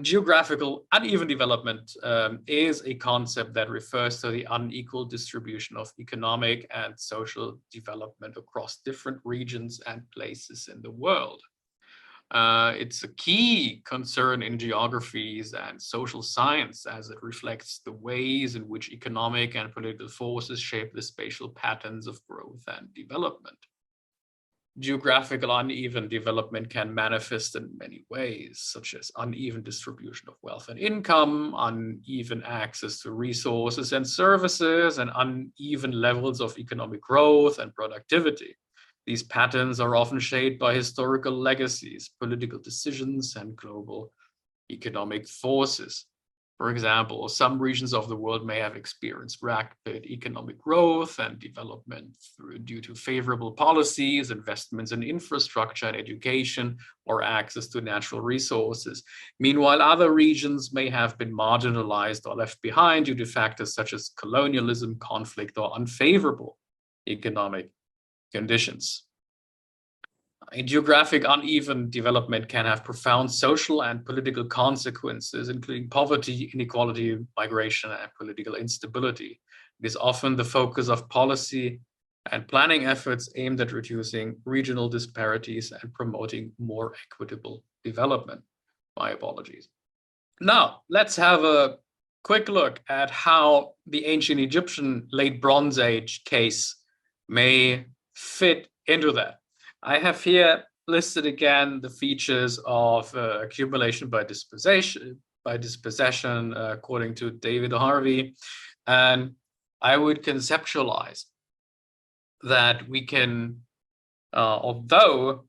geographical uneven development is a concept that refers to the unequal distribution of economic and social development across different regions and places in the world. It's a key concern in geographies and social science as it reflects the ways in which economic and political forces shape the spatial patterns of growth and development. Geographical uneven development can manifest in many ways, such as uneven distribution of wealth and income, uneven access to resources and services, and uneven levels of economic growth and productivity. These patterns are often shaped by historical legacies, political decisions, and global economic forces. For example, some regions of the world may have experienced rapid economic growth and development due to favorable policies, investments in infrastructure and education, or access to natural resources. Meanwhile, other regions may have been marginalized or left behind due to factors such as colonialism, conflict, or unfavorable economic conditions. Geographic uneven development can have profound social and political consequences, including poverty, inequality, migration, and political instability. It is often the focus of policy and planning efforts aimed at reducing regional disparities and promoting more equitable development. My apologies. Now, let's have a quick look at how the ancient Egyptian late Bronze Age case may fit into that. I have here listed again the features of accumulation by dispossession, according to David Harvey, and I would conceptualize that we can, although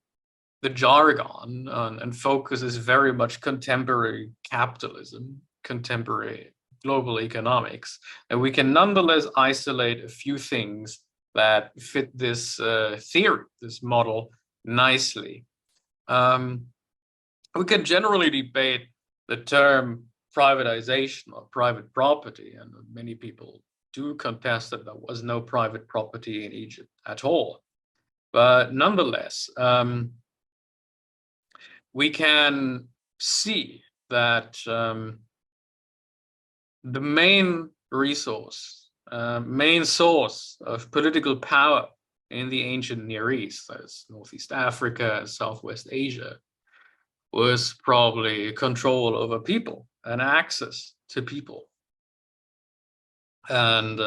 the jargon and focus is very much contemporary capitalism, contemporary global economics, and we can nonetheless isolate a few things that fit this theory, this model nicely. We can generally debate the term privatization or private property, and many people do contest that there was no private property in Egypt at all. But nonetheless, we can see that the main resource, main source of political power in the ancient Near East, as Northeast Africa, Southwest Asia, was probably control over people and access to people. And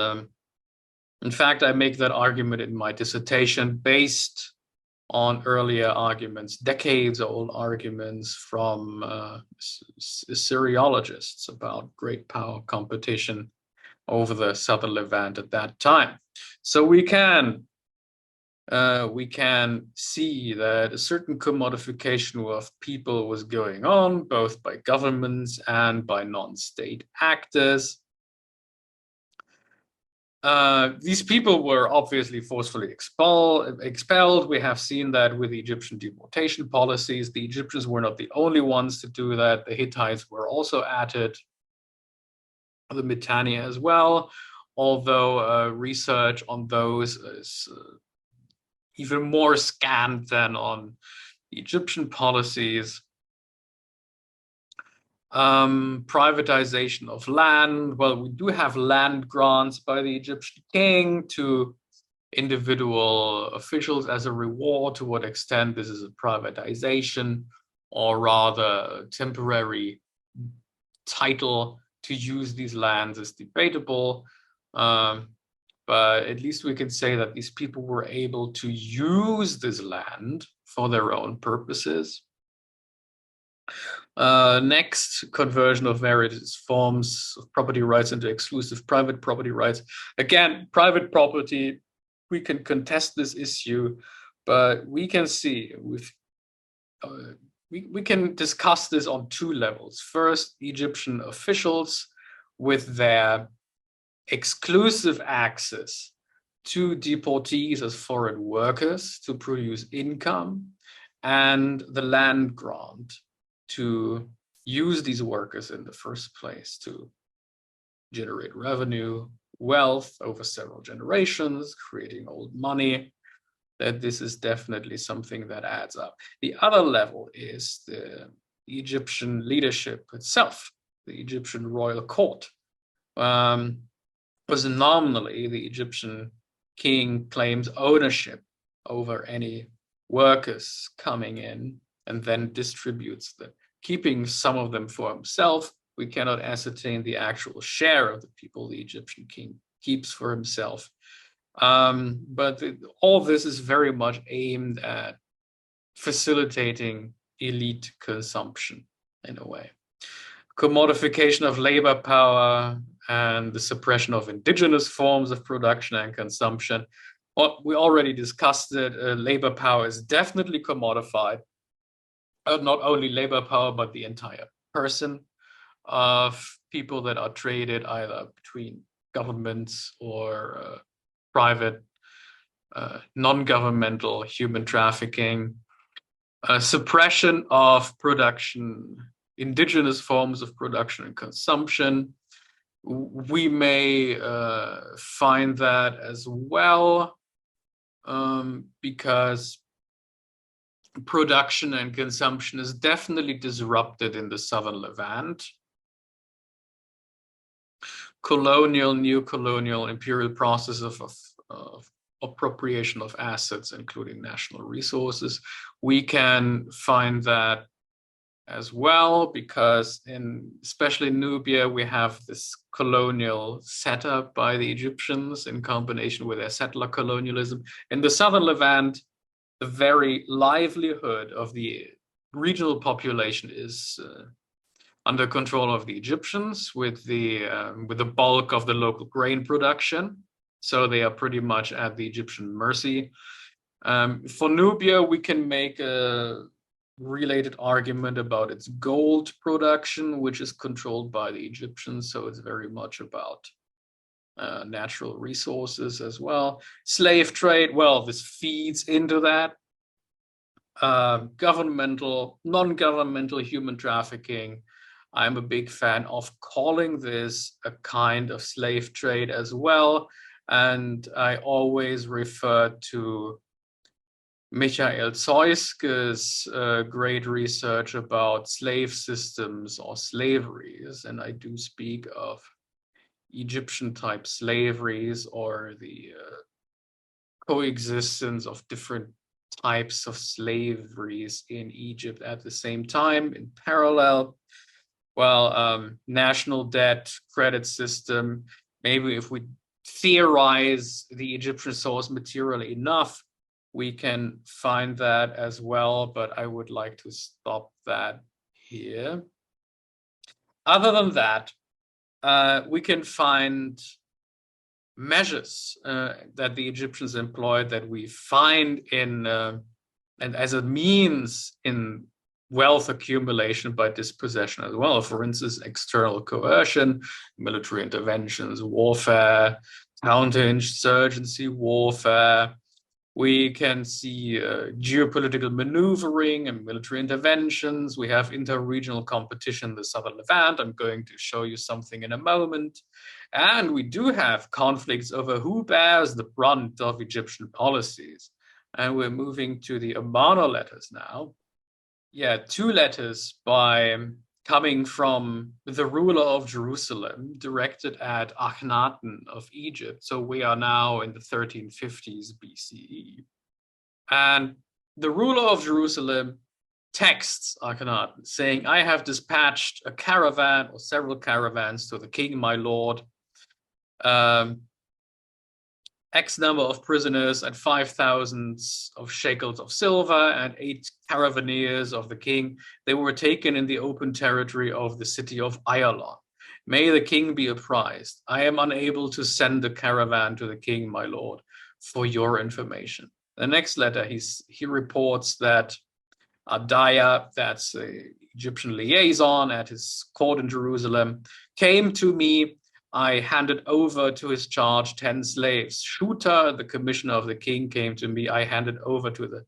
in fact, I make that argument in my dissertation based on earlier arguments, decades-old arguments from Assyriologists about great power competition over the southern Levant at that time. So we can see that a certain commodification of people was going on, both by governments and by non-state actors. These people were obviously forcefully expelled. We have seen that with the Egyptian deportation policies. The Egyptians were not the only ones to do that. The Hittites were also at it, the Mitanni as well, although research on those is even more scant than on Egyptian policies. Privatization of land. Well, we do have land grants by the Egyptian king to individual officials as a reward. To what extent this is a privatization or rather temporary title to use these lands is debatable. But at least we can say that these people were able to use this land for their own purposes. Next, conversion of various forms of property rights into exclusive private property rights. Again, private property, we can contest this issue, but we can see with we can discuss this on two levels. First, Egyptian officials with their exclusive access to deportees as foreign workers to produce income, and the land grant to use these workers in the first place to generate revenue, wealth over several generations, creating old money. That this is definitely something that adds up. The other level is the Egyptian leadership itself, the Egyptian royal court. Because nominally the Egyptian king claims ownership over any workers coming in and then distributes them, keeping some of them for himself. We cannot ascertain the actual share of the people the Egyptian king keeps for himself. But all this is very much aimed at facilitating elite consumption in a way. Commodification of labor power and the suppression of indigenous forms of production and consumption. Well, we already discussed it. Labor power is definitely commodified. Not only labor power, but the entire person of people that are traded either between governments or private, non-governmental human trafficking, suppression of production, indigenous forms of production and consumption. We may find that as well because production and consumption is definitely disrupted in the southern Levant. Colonial, neo-colonial, imperial process of appropriation of assets, including national resources. We can find that as well because especially in Nubia, we have this colonial setup by the Egyptians in combination with their settler colonialism. In the southern Levant, the very livelihood of the regional population is under control of the Egyptians with the bulk of the local grain production. So they are pretty much at the Egyptian mercy. For Nubia, we can make a related argument about its gold production, which is controlled by the Egyptians. So it's very much about natural resources as well. Slave trade, well, this feeds into that. Governmental, non-governmental human trafficking. I'm a big fan of calling this a kind of slave trade as well. And I always refer to Michael Zeuske's great research about slave systems or slaveries. And I do speak of Egyptian type slaveries or the coexistence of different types of slaveries in Egypt at the same time, in parallel. Well, national debt, credit system, maybe if we theorize the Egyptian source material enough, we can find that as well, but I would like to stop that here. Other than that, we can find measures that the Egyptians employed that we find in, and as a means in wealth accumulation by dispossession as well. For instance, external coercion, military interventions, warfare, counterinsurgency warfare. We can see geopolitical maneuvering and military interventions. We have interregional competition in the southern Levant. I'm going to show you something in a moment. And we do have conflicts over who bears the brunt of Egyptian policies. And we're moving to the Amano letters now. Yeah, two letters by coming from the ruler of Jerusalem, directed at Akhenaten of Egypt. So we are now in the 1350s BCE. And the ruler of Jerusalem texts Akhenaten saying, I have dispatched a caravan or several caravans to the king, my lord, X number of prisoners and 5,000 of shekels of silver and 8 caravaneers of the king. They were taken in the open territory of the city of Ayalon. May the king be apprised. I am unable to send the caravan to the king, my lord, for your information. The next letter, he reports that Adaya, that's the Egyptian liaison at his court in Jerusalem, came to me. I handed over to his charge 10 slaves. Shuta, the commissioner of the king, came to me. I handed over to the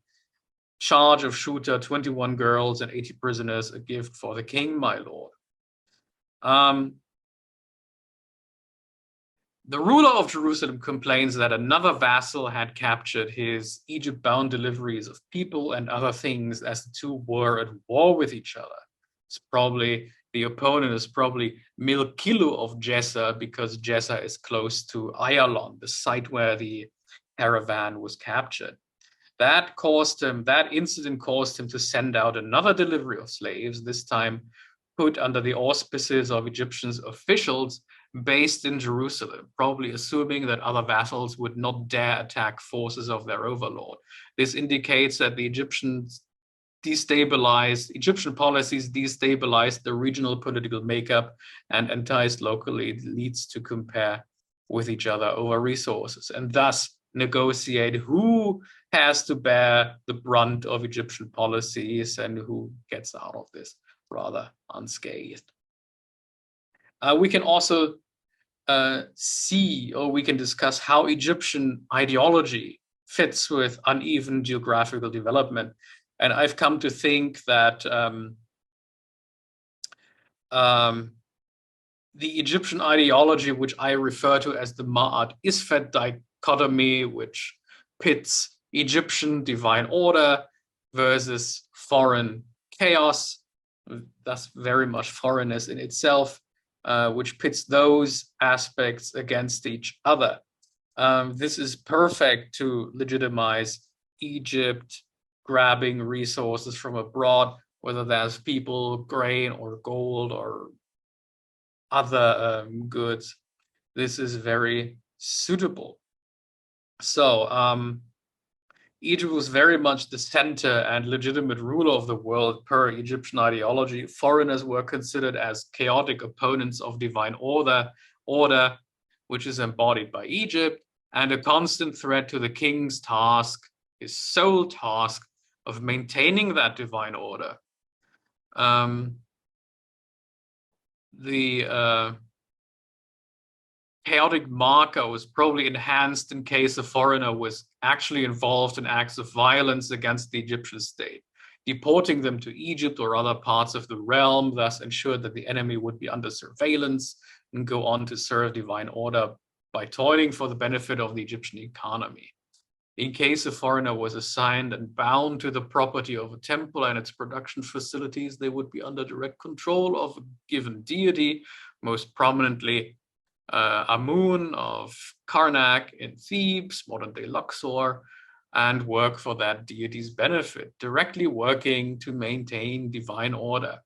charge of Shuta 21 girls and 80 prisoners, a gift for the king, my lord. The ruler of Jerusalem complains that another vassal had captured his Egypt-bound deliveries of people and other things as the two were at war with each other. It's probably, the opponent is probably Milkilu of Jessa, because Jessa is close to Ayalon, the site where the caravan was captured. That incident caused him to send out another delivery of slaves, this time put under the auspices of Egyptian officials based in Jerusalem, probably assuming that other vassals would not dare attack forces of their overlord. This indicates that the Egyptian policies destabilized the regional political makeup and enticed local elites to compare with each other over resources, and thus negotiate who has to bear the brunt of Egyptian policies and who gets out of this rather unscathed. We can also we can discuss how Egyptian ideology fits with uneven geographical development. And I've come to think that the Egyptian ideology, which I refer to as the Ma'at Isfet dichotomy, which pits Egyptian divine order versus foreign chaos, thus very much foreignness in itself, which pits those aspects against each other. This is perfect to legitimize Egypt grabbing resources from abroad, whether that's people, grain, or gold, or other goods. This is very suitable. So Egypt was very much the center and legitimate ruler of the world per Egyptian ideology. Foreigners were considered as chaotic opponents of divine order, which is embodied by Egypt, and a constant threat to the king's task, his sole task of maintaining that divine order. The chaotic marker was probably enhanced in case a foreigner was actually involved in acts of violence against the Egyptian state. Deporting them to Egypt or other parts of the realm thus ensured that the enemy would be under surveillance and go on to serve divine order by toiling for the benefit of the Egyptian economy. In case a foreigner was assigned and bound to the property of a temple and its production facilities, they would be under direct control of a given deity, most prominently Amun of Karnak in Thebes, modern-day Luxor, and work for that deity's benefit, directly working to maintain divine order.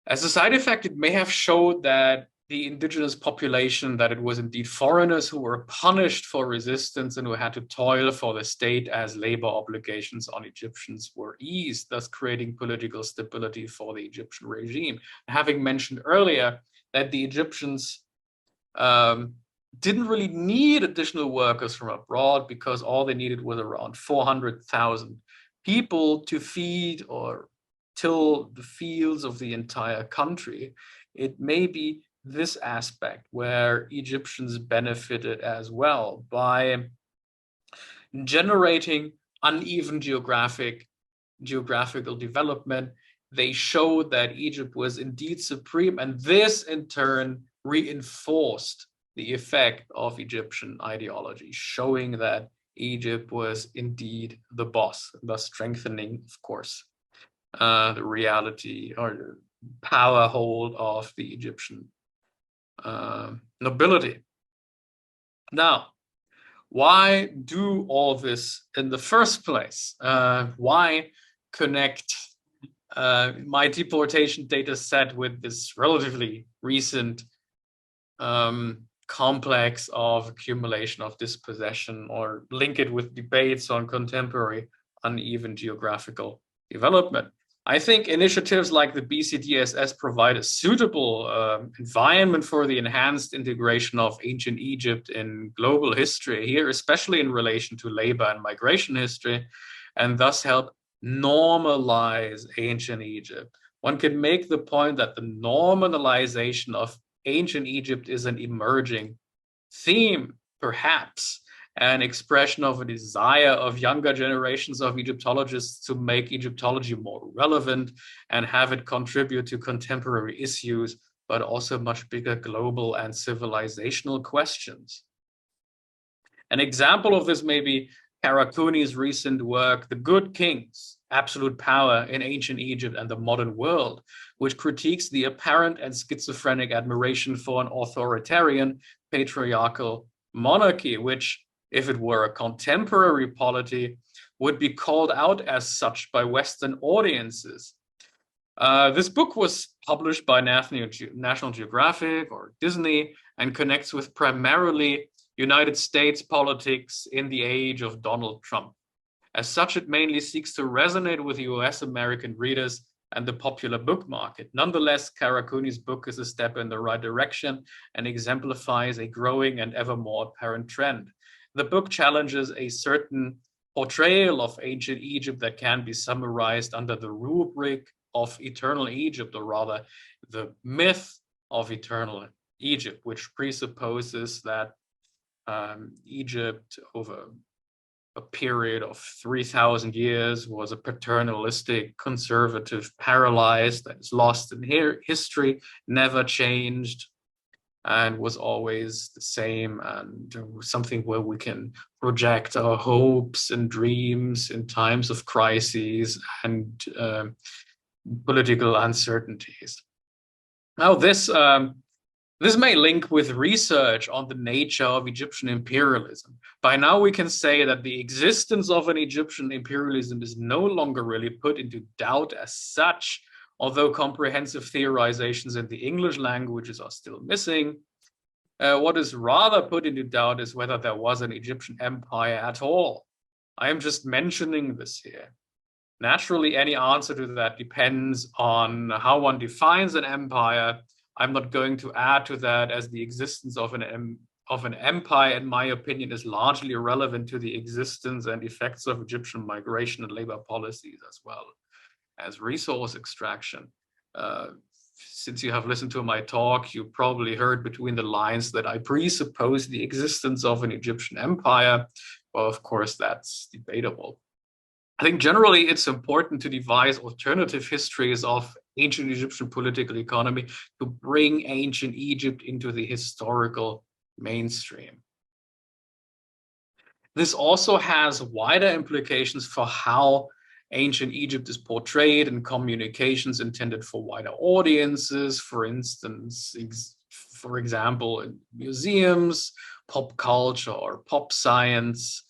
As a side effect, it may have showed that the indigenous population, that it was indeed foreigners who were punished for resistance and who had to toil for the state as labor obligations on Egyptians were eased, thus creating political stability for the Egyptian regime. Having mentioned earlier that the Egyptians didn't really need additional workers from abroad because all they needed was around 400,000 people to feed or till the fields of the entire country. It may be this aspect where Egyptians benefited as well by generating uneven geographical development. They showed that Egypt was indeed supreme, and this in turn reinforced the effect of Egyptian ideology, showing that Egypt was indeed the boss, thus strengthening, of course, the reality or the power hold of the Egyptian nobility. Now, why do all this in the first place? Why connect my deportation data set with this relatively recent complex of accumulation of dispossession, or link it with debates on contemporary uneven geographical development? I think initiatives like the BCDSS provide a suitable environment for the enhanced integration of ancient Egypt in global history here, especially in relation to labor and migration history, and thus help normalize ancient Egypt. One can make the point that the normalization of ancient Egypt is an emerging theme, perhaps an expression of a desire of younger generations of Egyptologists to make Egyptology more relevant and have it contribute to contemporary issues, but also much bigger global and civilizational questions. An example of this may be Karakuni's recent work, The Good Kings, Absolute Power in Ancient Egypt and the Modern World, which critiques the apparent and schizophrenic admiration for an authoritarian patriarchal monarchy, which, if it were a contemporary polity, would be called out as such by Western audiences. This book was published by National Geographic or Disney and connects with primarily United States politics in the age of Donald Trump. As such, it mainly seeks to resonate with US American readers and the popular book market. Nonetheless, Karakuni's book is a step in the right direction and exemplifies a growing and ever more apparent trend. The book challenges a certain portrayal of ancient Egypt that can be summarized under the rubric of eternal Egypt, or rather the myth of eternal Egypt, which presupposes that Egypt over a period of 3,000 years was a paternalistic, conservative, paralyzed, that is lost in history, never changed, and was always the same, and something where we can project our hopes and dreams in times of crises and political uncertainties. Now, this may link with research on the nature of Egyptian imperialism. By now, we can say that the existence of an Egyptian imperialism is no longer really put into doubt as such, although comprehensive theorizations in the English languages are still missing. What is rather put into doubt is whether there was an Egyptian empire at all. I am just mentioning this here. Naturally, any answer to that depends on how one defines an empire. I'm not going to add to that, as the existence of an empire, in my opinion, is largely irrelevant to the existence and effects of Egyptian migration and labor policies, as well as resource extraction. Since you have listened to my talk, you probably heard between the lines that I presuppose the existence of an Egyptian empire. Well, of course, that's debatable. I think generally it's important to devise alternative histories of ancient Egyptian political economy to bring ancient Egypt into the historical mainstream. This also has wider implications for how ancient Egypt is portrayed in communications intended for wider audiences, for instance, for example, in museums, pop culture, or pop science.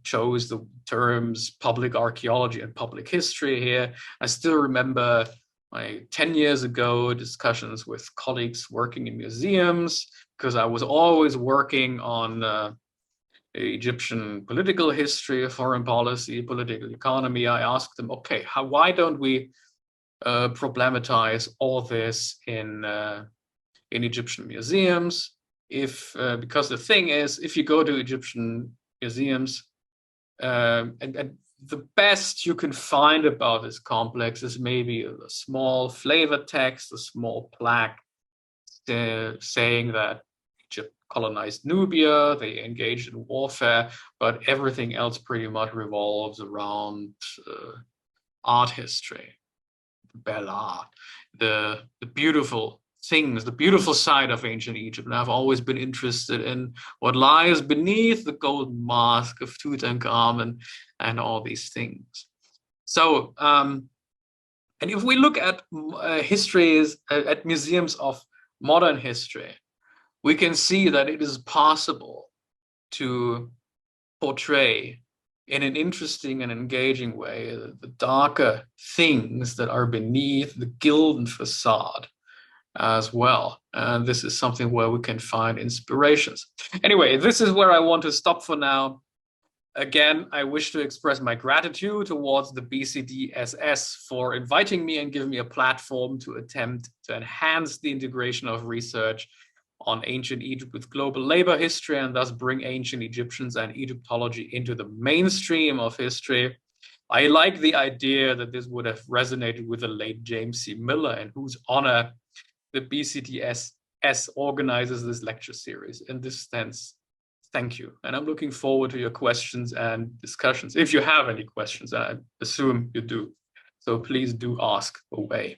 Chose the terms public archaeology and public history here. I still remember my 10 years ago discussions with colleagues working in museums, because I was always working on Egyptian political history, foreign policy, political economy. I asked them, okay, why don't we problematize all this in Egyptian museums? Because the thing is, if you go to Egyptian museums, and the best you can find about this complex is maybe a small flavor text, a small plaque saying that Egypt colonized Nubia, they engaged in warfare, but everything else pretty much revolves around art history, belle art, the beautiful things, the beautiful side of ancient Egypt. And I've always been interested in what lies beneath the golden mask of Tutankhamun and all these things. So And if we look at histories, at museums of modern history, we can see that it is possible to portray in an interesting and engaging way the darker things that are beneath the gilded facade as well. And this is something where we can find inspirations. Anyway, this is where I want to stop for now. Again, I wish to express my gratitude towards the BCDSS for inviting me and giving me a platform to attempt to enhance the integration of research on ancient Egypt with global labor history, and thus bring ancient Egyptians and Egyptology into the mainstream of history. I like the idea that this would have resonated with the late James C. Miller, in whose honor the BCDSS organizes this lecture series. In this sense, thank you. And I'm looking forward to your questions and discussions. If you have any questions, I assume you do. So please do ask away.